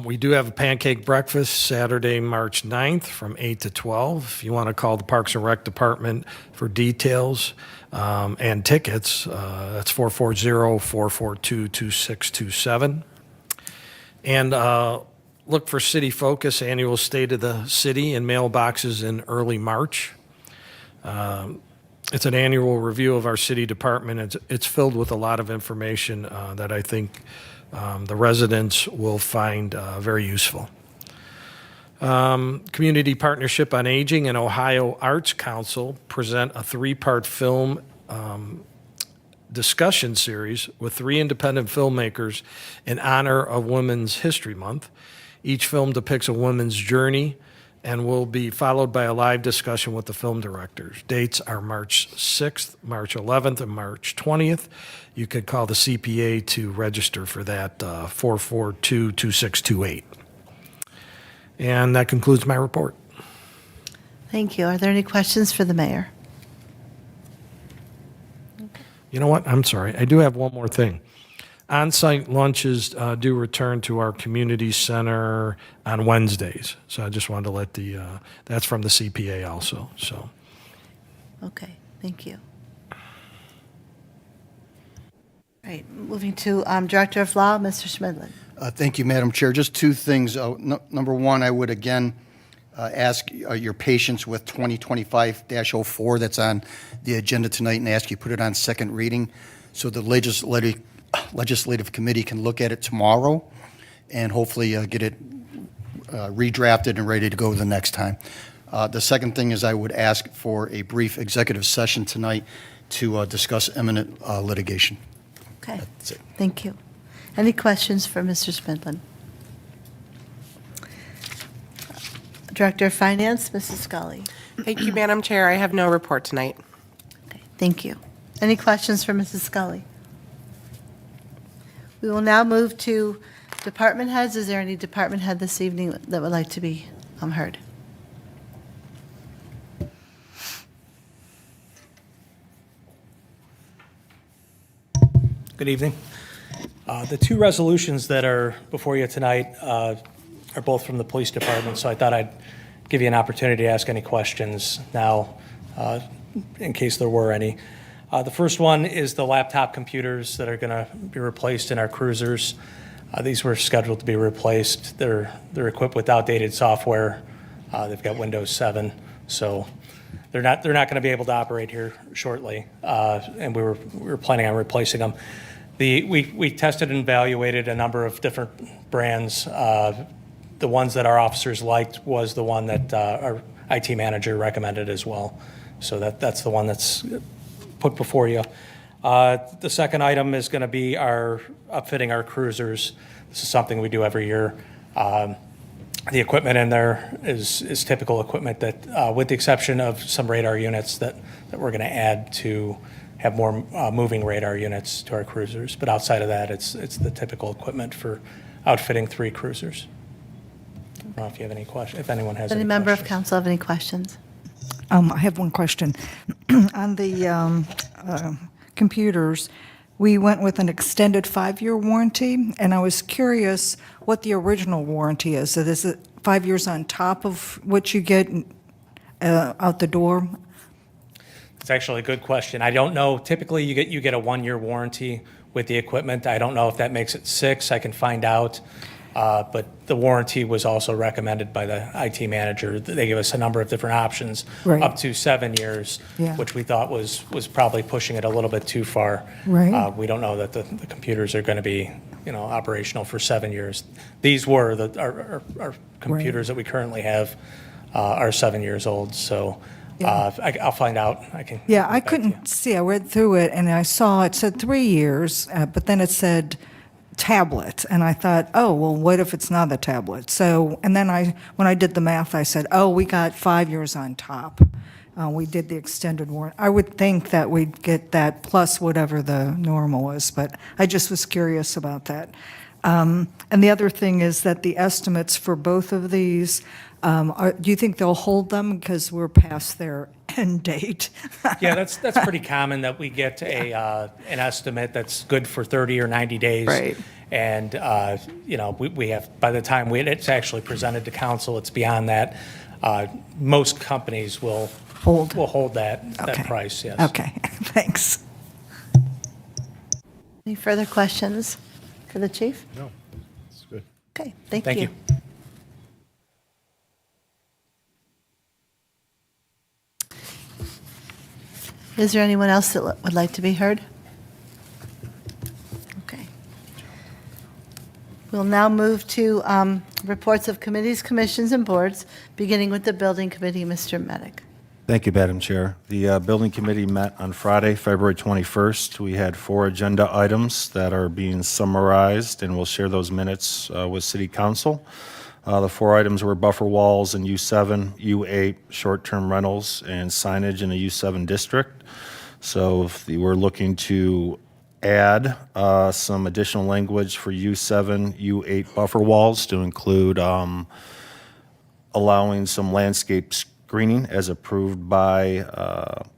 We do have a pancake breakfast Saturday, March 9th from 8 to 12. If you want to call the Parks and Rec Department for details and tickets, that's 440-442-2627. And look for City Focus Annual State of the City in mailboxes in early March. It's an annual review of our city department. It's filled with a lot of information that I think the residents will find very useful. Community Partnership on Aging and Ohio Arts Council present a 3-part film discussion series with 3 independent filmmakers in honor of Women's History Month. Each film depicts a woman's journey and will be followed by a live discussion with the film directors. Dates are March 6th, March 11th, and March 20th. You could call the CPA to register for that, 442-2628. And that concludes my report. Thank you. Are there any questions for the mayor? You know what? I'm sorry. I do have one more thing. On-site lunches do return to our community center on Wednesdays. So I just wanted to let that's from the CPA also, so. Okay, thank you. All right, moving to Director of Law, Mr. Schmidlin. Thank you, Madam Chair. Just 2 things. Number one, I would again ask your patience with 2025-04 that's on the agenda tonight and ask you to put it on second reading so the legislative committee can look at it tomorrow and hopefully get it redrafted and ready to go the next time. The second thing is I would ask for a brief executive session tonight to discuss imminent litigation. Okay, That's it. thank you. Any questions for Mr. Schmidlin? Director of Finance, Mrs. Scully. Thank you, Madam Chair. I have no report tonight. Okay, thank you. Any questions for Mrs. Scully? We will now move to department heads. Is there any department head this evening that would like to be heard? Good evening. The 2 resolutions that are before you tonight are both from the police department, so I thought I'd give you an opportunity to ask any questions now, in case there were any. The first one is the laptop computers that are going to be replaced in our cruisers. These were scheduled to be replaced. They're equipped with outdated software. They've got Windows 7, so they're not going to be able to operate here shortly. And we were planning on replacing them. We tested and evaluated a number of different brands. The ones that our officers liked was the one that our IT manager recommended as well. So that's the one that's put before you. The second item is going to be our upfitting our cruisers. This is something we do every year. The equipment in there is typical equipment that, with the exception of some radar units that we're going to add to have more moving radar units to our cruisers. But outside of that, it's the typical equipment for outfitting 3 cruisers. I don't know if you have any questions, if anyone has Does any any member of questions. council have any questions? I have one question. On the computers, we went with an extended 5-year warranty, and I was curious what the original warranty is. So is it 5 years on top of what you get out the door? It's actually a good question. I don't know. Typically, you get a 1-year warranty with the equipment. I don't know if that makes it 6. I can find out. But the warranty was also recommended by the IT manager. They gave us a number of different options, Right. up to 7 years, Yeah. which we thought was probably pushing it a little bit too far. Right. We don't know that the computers are going to be, operational for 7 years. These were our computers that we currently have are 7 years old. So I'll find out. I can. Yeah, get I back to you. couldn't see. I read through it, and I saw it said 3 years, but then it said tablet, and I thought, oh, well, what if it's not a tablet? So, and then when I did the math, I said, oh, we got 5 years on top. We did the extended warranty. I would think that we'd get that plus whatever the normal is, but I just was curious about that. And the other thing is that the estimates for both of these, do you think they'll hold them because we're past their end date? Yeah, that's pretty common that we get an estimate that's good for 30 or 90 days. Right. And, we have, by the time it's actually presented to council, it's beyond that. Most companies will hold that Okay. price, yes. Okay, thanks. Any further questions for the chief? No, it's good. Okay, thank Thank you. you. Is there anyone else that would like to be heard? Okay. We'll now move to reports of committees, commissions, and boards, beginning with the Building Committee. Mr. Medic. Thank you, Madam Chair. The Building Committee met on Friday, February 21st. We had 4 agenda items that are being summarized, and we'll share those minutes with City Council. The 4 items were buffer walls in U7, U8, short-term rentals, and signage in the U7 district. So if we're looking to add some additional language for U7, U8 buffer walls to include allowing some landscape screening as approved by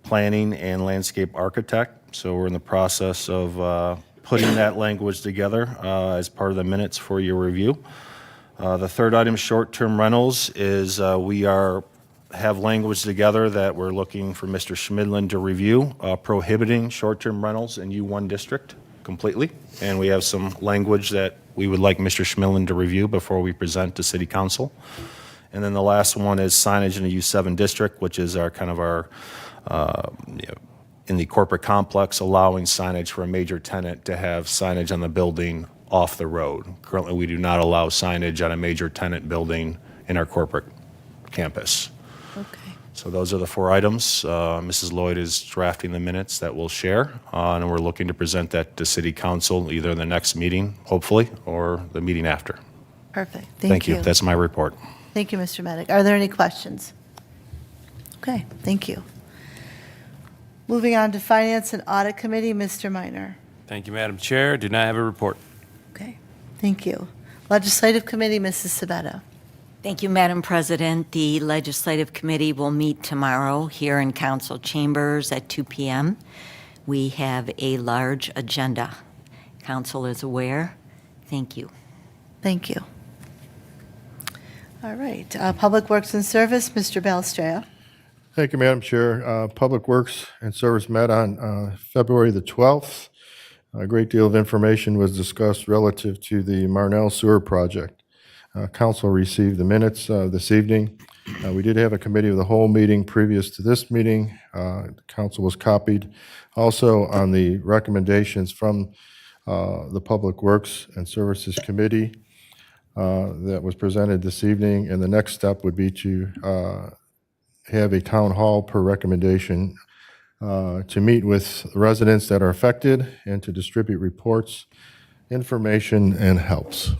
planning and landscape architect. So we're in the process of putting that language together as part of the minutes for your review. The third item, short-term rentals, is we have language together that we're looking for Mr. Schmidlin to review, prohibiting short-term rentals in U1 district completely. And we have some language that we would like Mr. Schmidlin to review before we present to City Council. And then the last one is signage in the U7 district, which is our in the corporate complex, allowing signage for a major tenant to have signage on the building off the road. Currently, we do not allow signage on a major tenant building in our corporate campus. Okay. So those are the 4 items. Mrs. Lloyd is drafting the minutes that we'll share, and we're looking to present that to City Council either in the next meeting, hopefully, or the meeting after. Perfect. Thank you. That's my report. Thank you, Mr. Medic. Are there any questions? Okay, thank you. Moving on to Finance and Audit Committee, Mr. Minor. Thank you, Madam Chair. Do not have a report. Okay, thank you. Legislative Committee, Mrs. Sabetta. Thank you, Madam President. The Legislative Committee will meet tomorrow here in Council Chambers at 2 p.m. We have a large agenda. Council is aware. Thank you. Thank you. All right, Public Works and Service, Mr. Belstrao. Thank you, Madam Chair. Public Works and Service met on February the 12th. A great deal of information was discussed relative to the Marnell Sewer Project. Council received the minutes this evening. We did have a committee of the whole meeting previous to this meeting. The council was copied also on the recommendations from the Public Works and Services Committee that was presented this evening. And the next step would be to have a town hall per recommendation to meet with residents that are affected and to distribute reports, information, and helps.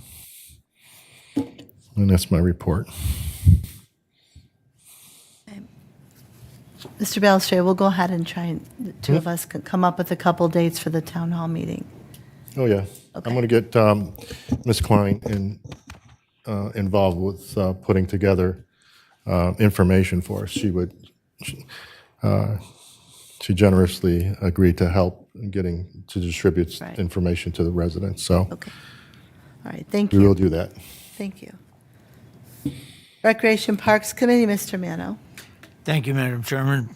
And that's my report. Mr. Belstrao, we'll go ahead and try and, the two of us can come up with a couple dates for the town hall meeting. Oh, yeah. Okay. I'm going to get Ms. Klein involved with putting together information for us. She generously agreed to help in getting to distribute Right. information to the residents. So Okay. All right, thank we will you. do that. Thank you. Recreation Parks Committee, Mr. Mano. Thank you, Madam Chairman.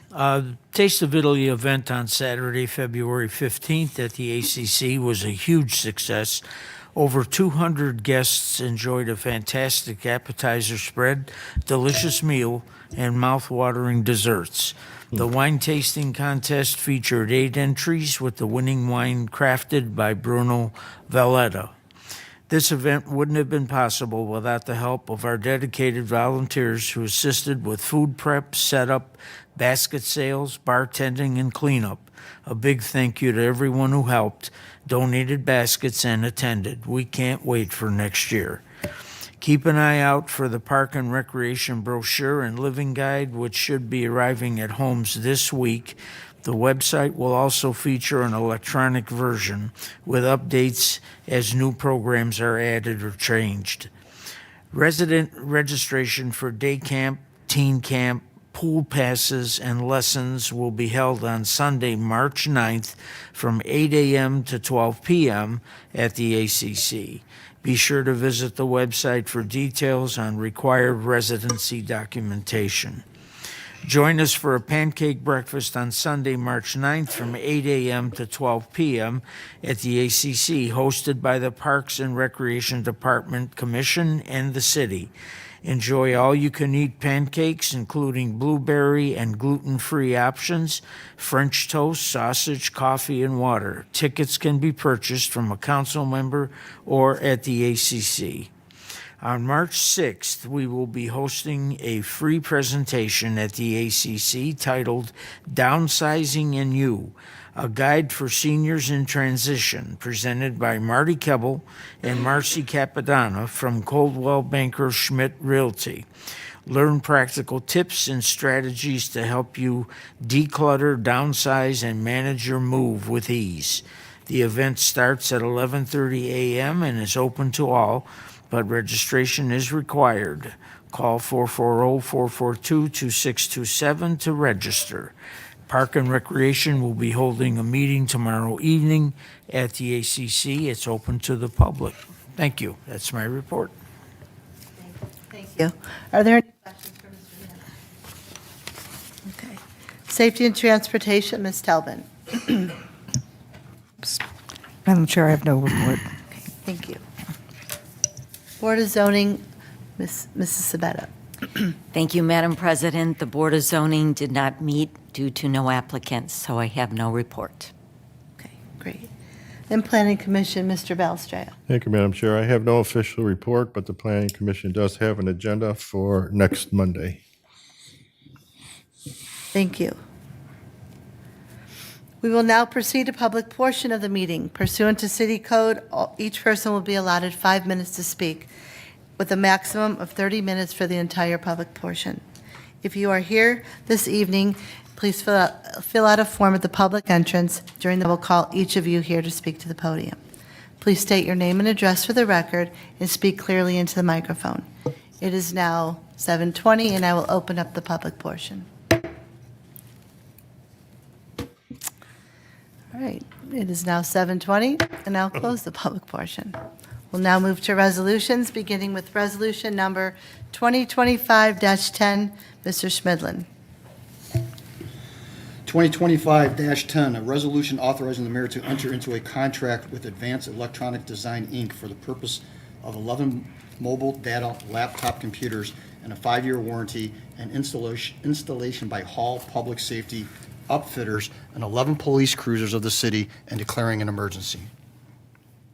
Taste of Italy event on Saturday, February 15th at the ACC was a huge success. Over 200 guests enjoyed a fantastic appetizer spread, delicious meal, and mouth-watering desserts. The wine tasting contest featured 8 entries, with the winning wine crafted by Bruno Valletta. This event wouldn't have been possible without the help of our dedicated volunteers who assisted with food prep, setup, basket sales, bartending, and cleanup. A big thank you to everyone who helped, donated baskets, and attended. We can't wait for next year. Keep an eye out for the Park and Recreation brochure and living guide, which should be arriving at homes this week. The website will also feature an electronic version with updates as new programs are added or changed. Resident registration for day camp, teen camp, pool passes, and lessons will be held on Sunday, March 9th from 8 a.m. to 12 p.m. at the ACC. Be sure to visit the website for details on required residency documentation. Join us for a pancake breakfast on Sunday, March 9th from 8 a.m. to 12 p.m. at the ACC, hosted by the Parks and Recreation Department Commission and the city. Enjoy all-you-can-eat pancakes, including blueberry and gluten-free options, French toast, sausage, coffee, and water. Tickets can be purchased from a council member or at the ACC. On March 6th, we will be hosting a free presentation at the ACC titled Downsizing and You, a guide for seniors in transition, presented by Marty Kebbel and Marcy Capadonna from Coldwell Banker Schmidt Realty. Learn practical tips and strategies to help you declutter, downsize, and manage your move with ease. The event starts at 11:30 a.m. and is open to all, but registration is required. Call 440-442-2627 to register. Park and Recreation will be holding a meeting tomorrow evening at the ACC. It's open to the public. Thank you. That's my report. Thank you. Are there any questions for Mr. Mano? Okay. Safety and Transportation, Ms. Talbin. Madam Chair, I have no report. Okay, thank you. Board of Zoning, Mrs. Sabetta. Thank you, Madam President. The Board of Zoning did not meet due to no applicants, so I have no report. Okay, great. And Planning Commission, Mr. Belstrao. Thank you, Madam Chair. I have no official report, but the Planning Commission does have an agenda for next Monday. Thank you. We will now proceed to public portion of the meeting. Pursuant to City Code, each person will be allotted 5 minutes to speak, with a maximum of 30 minutes for the entire public portion. If you are here this evening, please fill out a form at the public entrance. During the, we'll call each of you here to speak to the podium. Please state your name and address for the record and speak clearly into the microphone. It is now 7:20, and I will open up the public portion. All right, it is now 7:20, and I'll close the public portion. We'll now move to resolutions, beginning with resolution number 2025-10. Mr. Schmidlin. 2025-10, a resolution authorizing the mayor to enter into a contract with Advanced Electronic Design, Inc. for the purpose of 11 mobile data laptop computers and a 5-year warranty and installation by Hall Public Safety Upfitters and 11 police cruisers of the city and declaring an emergency.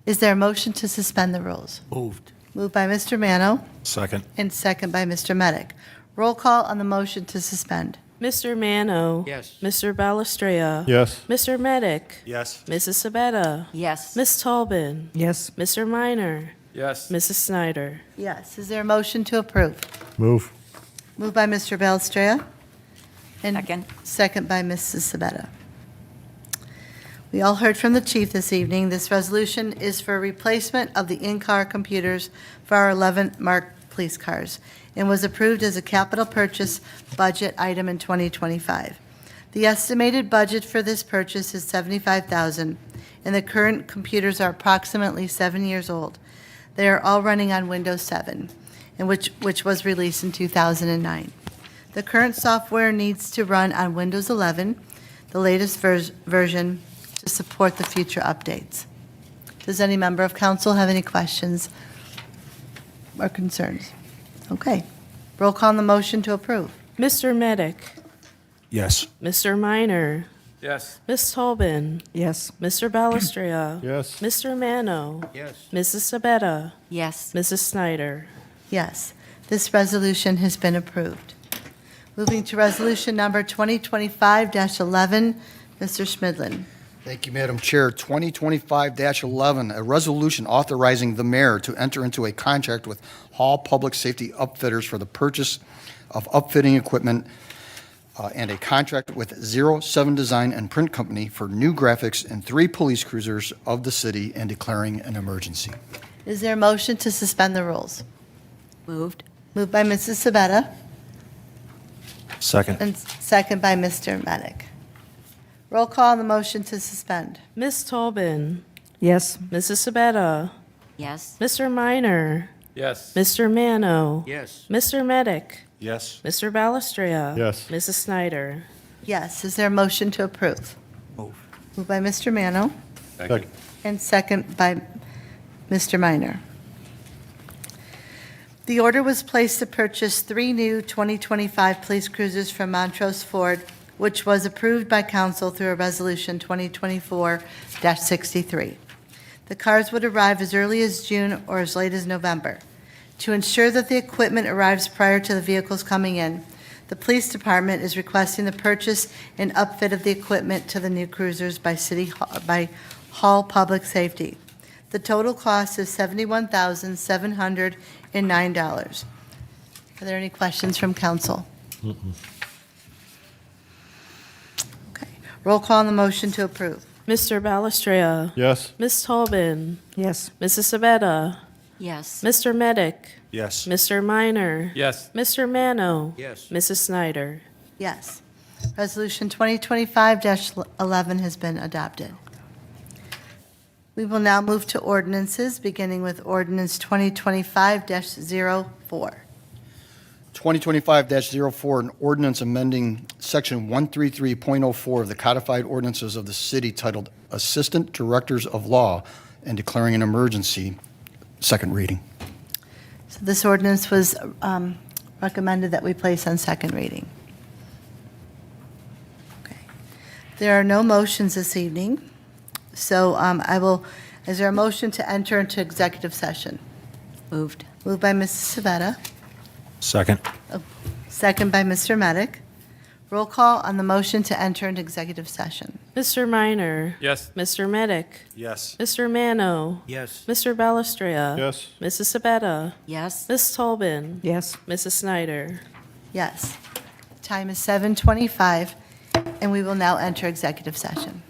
Is there a motion to suspend the rules? Moved. Moved by Mr. Mano Second. and second by Mr. Medic. Roll call on the motion to suspend. Mr. Mano. Yes. Mr. Balestria. Yes. Mr. Medic. Yes. Mrs. Sabetta. Yes. Ms. Tolbin. Yes. Mr. Minor. Yes. Mrs. Snyder. Yes. Is there a motion to approve? Move. Moved by Mr. Belstria. And Second. second by Mrs. Sabetta. We all heard from the chief this evening. This resolution is for replacement of the in-car computers for our 11 marked police cars and was approved as a capital purchase budget item in 2025. The estimated budget for this purchase is $75,000, and the current computers are approximately 7 years old. They are all running on Windows 7, and which was released in 2009. The current software needs to run on Windows 11, the latest version, to support the future updates. Does any member of council have any questions or concerns? Okay. Roll call on the motion to approve. Mr. Medic. Yes. Mr. Minor. Yes. Ms. Tolbin. Yes. Mr. Balestria. Yes. Mr. Mano. Yes. Mrs. Sabetta. Yes. Mrs. Snyder. Yes, this resolution has been approved. Moving to resolution number 2025-11, Mr. Schmidlin. Thank you, Madam Chair. 2025-11, a resolution authorizing the mayor to enter into a contract with Hall Public Safety Upfitters for the purchase of upfitting equipment and a contract with 07 Design and Print Company for new graphics and 3 police cruisers of the city and declaring an emergency. Is there a motion to suspend the rules? Moved. Moved by Mrs. Sabetta Second. and second by Mr. Medic. Roll call on the motion to suspend. Ms. Tolbin. Yes. Mrs. Sabetta. Yes. Mr. Minor. Yes. Mr. Mano. Yes. Mr. Medic. Yes. Mr. Balestria. Yes. Mrs. Snyder. Yes, is there a motion to approve? Move. Moved by Mr. Mano Second. and second by Mr. Minor. The order was placed to purchase 3 new 2025 police cruisers from Montrose Ford, which was approved by council through a resolution 2024-63. The cars would arrive as early as June or as late as November. To ensure that the equipment arrives prior to the vehicles coming in, the police department is requesting the purchase and upfit of the equipment to the new cruisers by Hall Public Safety. The total cost is $71,709. Are there any questions from council? Okay. Roll call on the motion to approve. Mr. Balestria. Yes. Ms. Tolbin. Yes. Mrs. Sabetta. Yes. Mr. Medic. Yes. Mr. Minor. Yes. Mr. Mano. Yes. Mrs. Snyder. Yes. Resolution 2025-11 has been adopted. We will now move to ordinances, beginning with ordinance 2025-04. 2025-04, an ordinance amending Section 133.04 of the codified ordinances of the city titled Assistant Directors of Law and declaring an emergency. Second reading. So this ordinance was recommended that we place on second reading. Okay. There are no motions this evening, so is there a motion to enter into executive session? Moved. Moved by Mrs. Savetta, Second. second by Mr. Medic. Roll call on the motion to enter into executive session. Mr. Minor. Yes. Mr. Medic. Yes. Mr. Mano. Yes. Mr. Balestria. Yes. Mrs. Sabetta. Yes. Ms. Tolbin. Yes. Mrs. Snyder. Yes. Time is 7:25, and we will now enter executive session.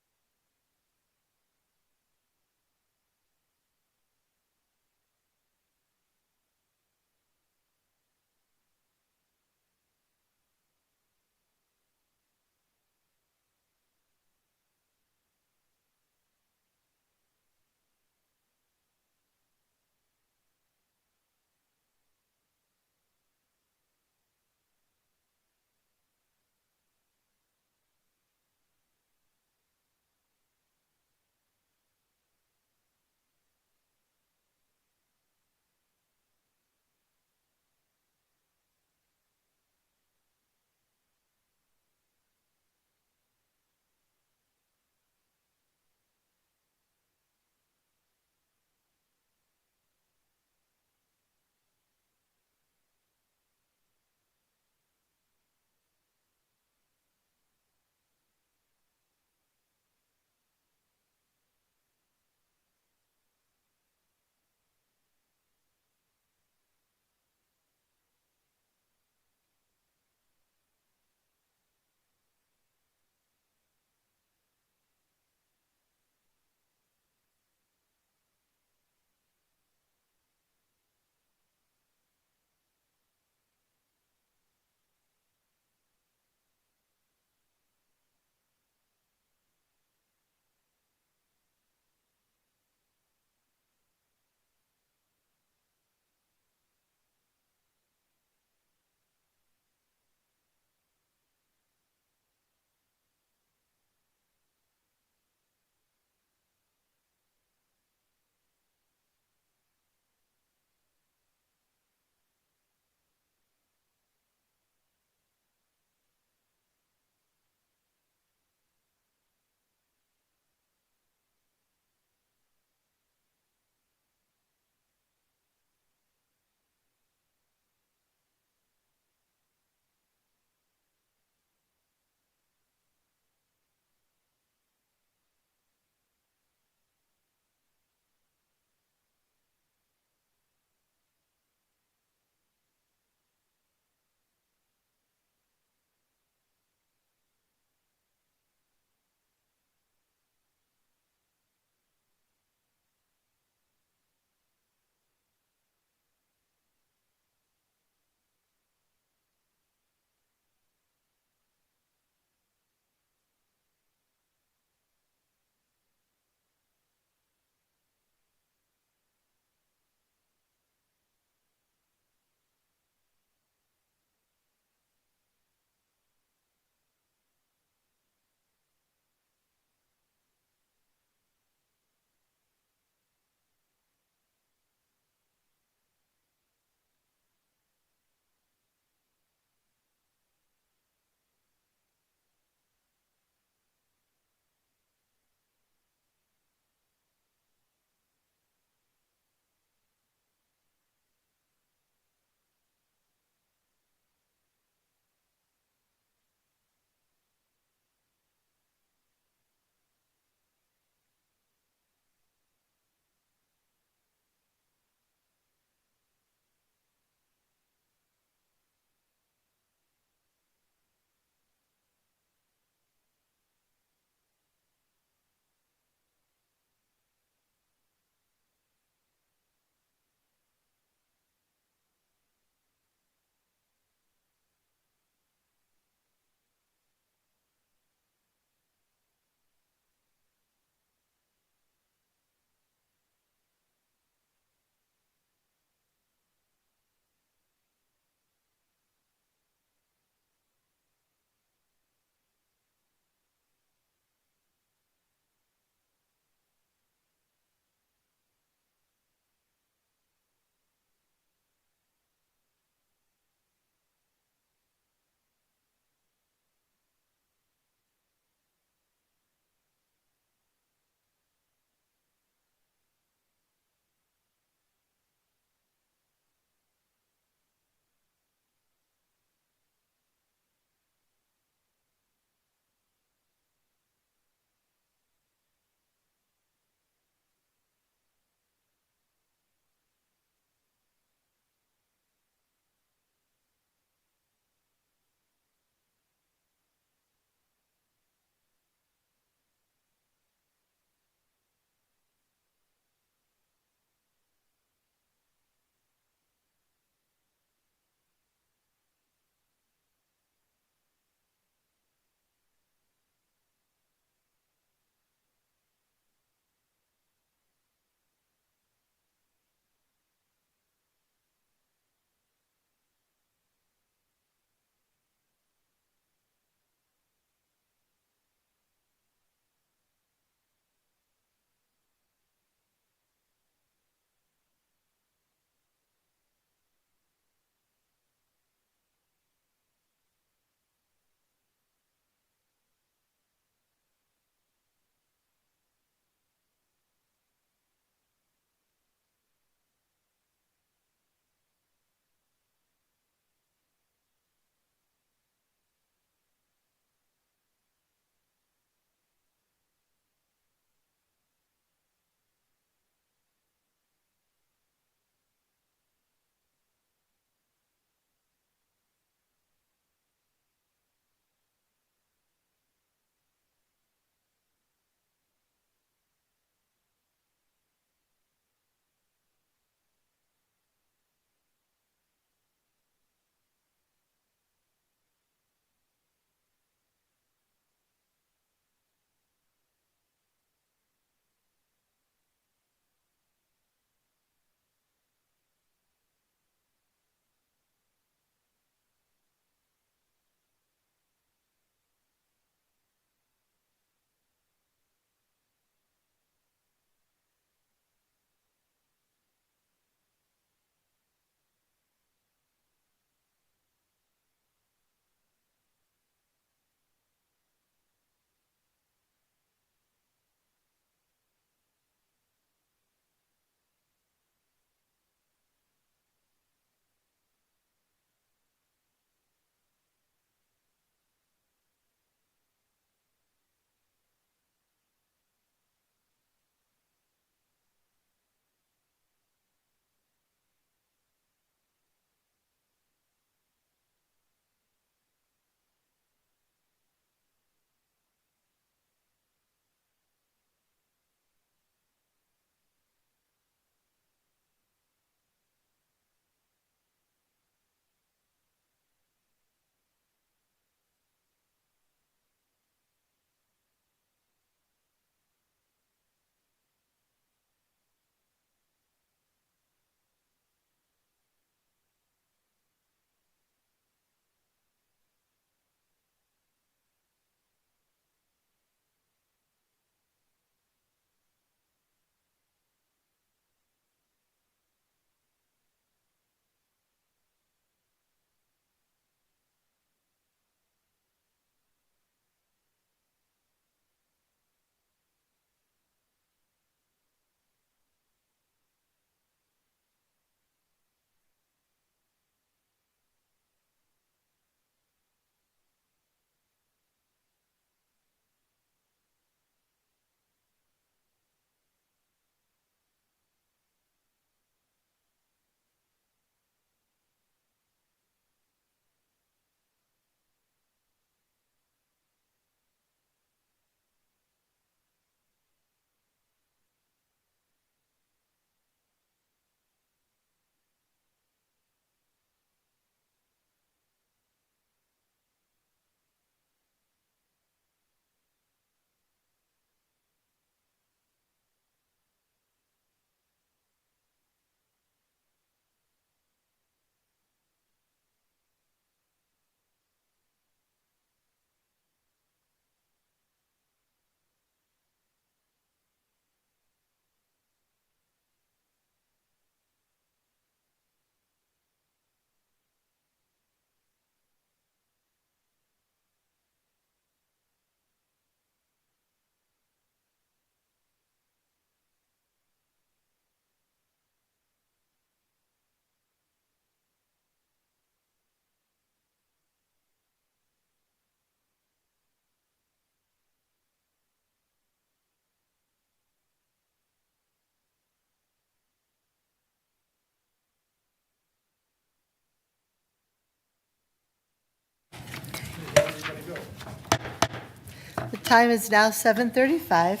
Time is now 7:35,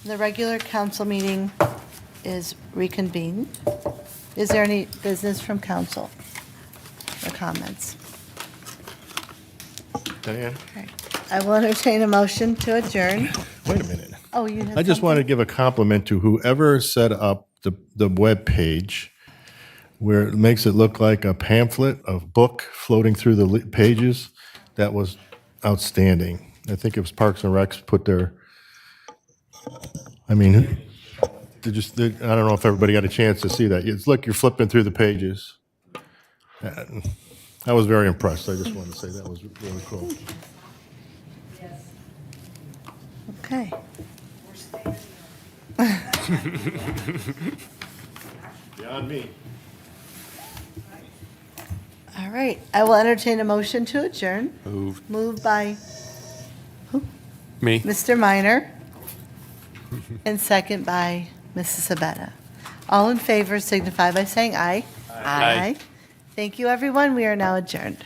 and the regular council meeting is reconvened. Is there any business from council or comments? Diane? Okay. I will entertain a motion to adjourn. Wait a minute. Oh, you have I just want to something? give a compliment to whoever set up the web page where it makes it look like a pamphlet, a book floating through the pages. That was outstanding. I think it was Parks and Recs put their, I mean, I don't know if everybody got a chance to see that. It's like you're flipping through the pages. I was very impressed. I just wanted to say that was really cool. Okay. Beyond me. All right. I will entertain a motion to adjourn. Moved. Moved by Me. Mr. Minor and second by Mrs. Sabetta. All in favor signify by saying aye. Aye. Thank you, everyone. We are now adjourned.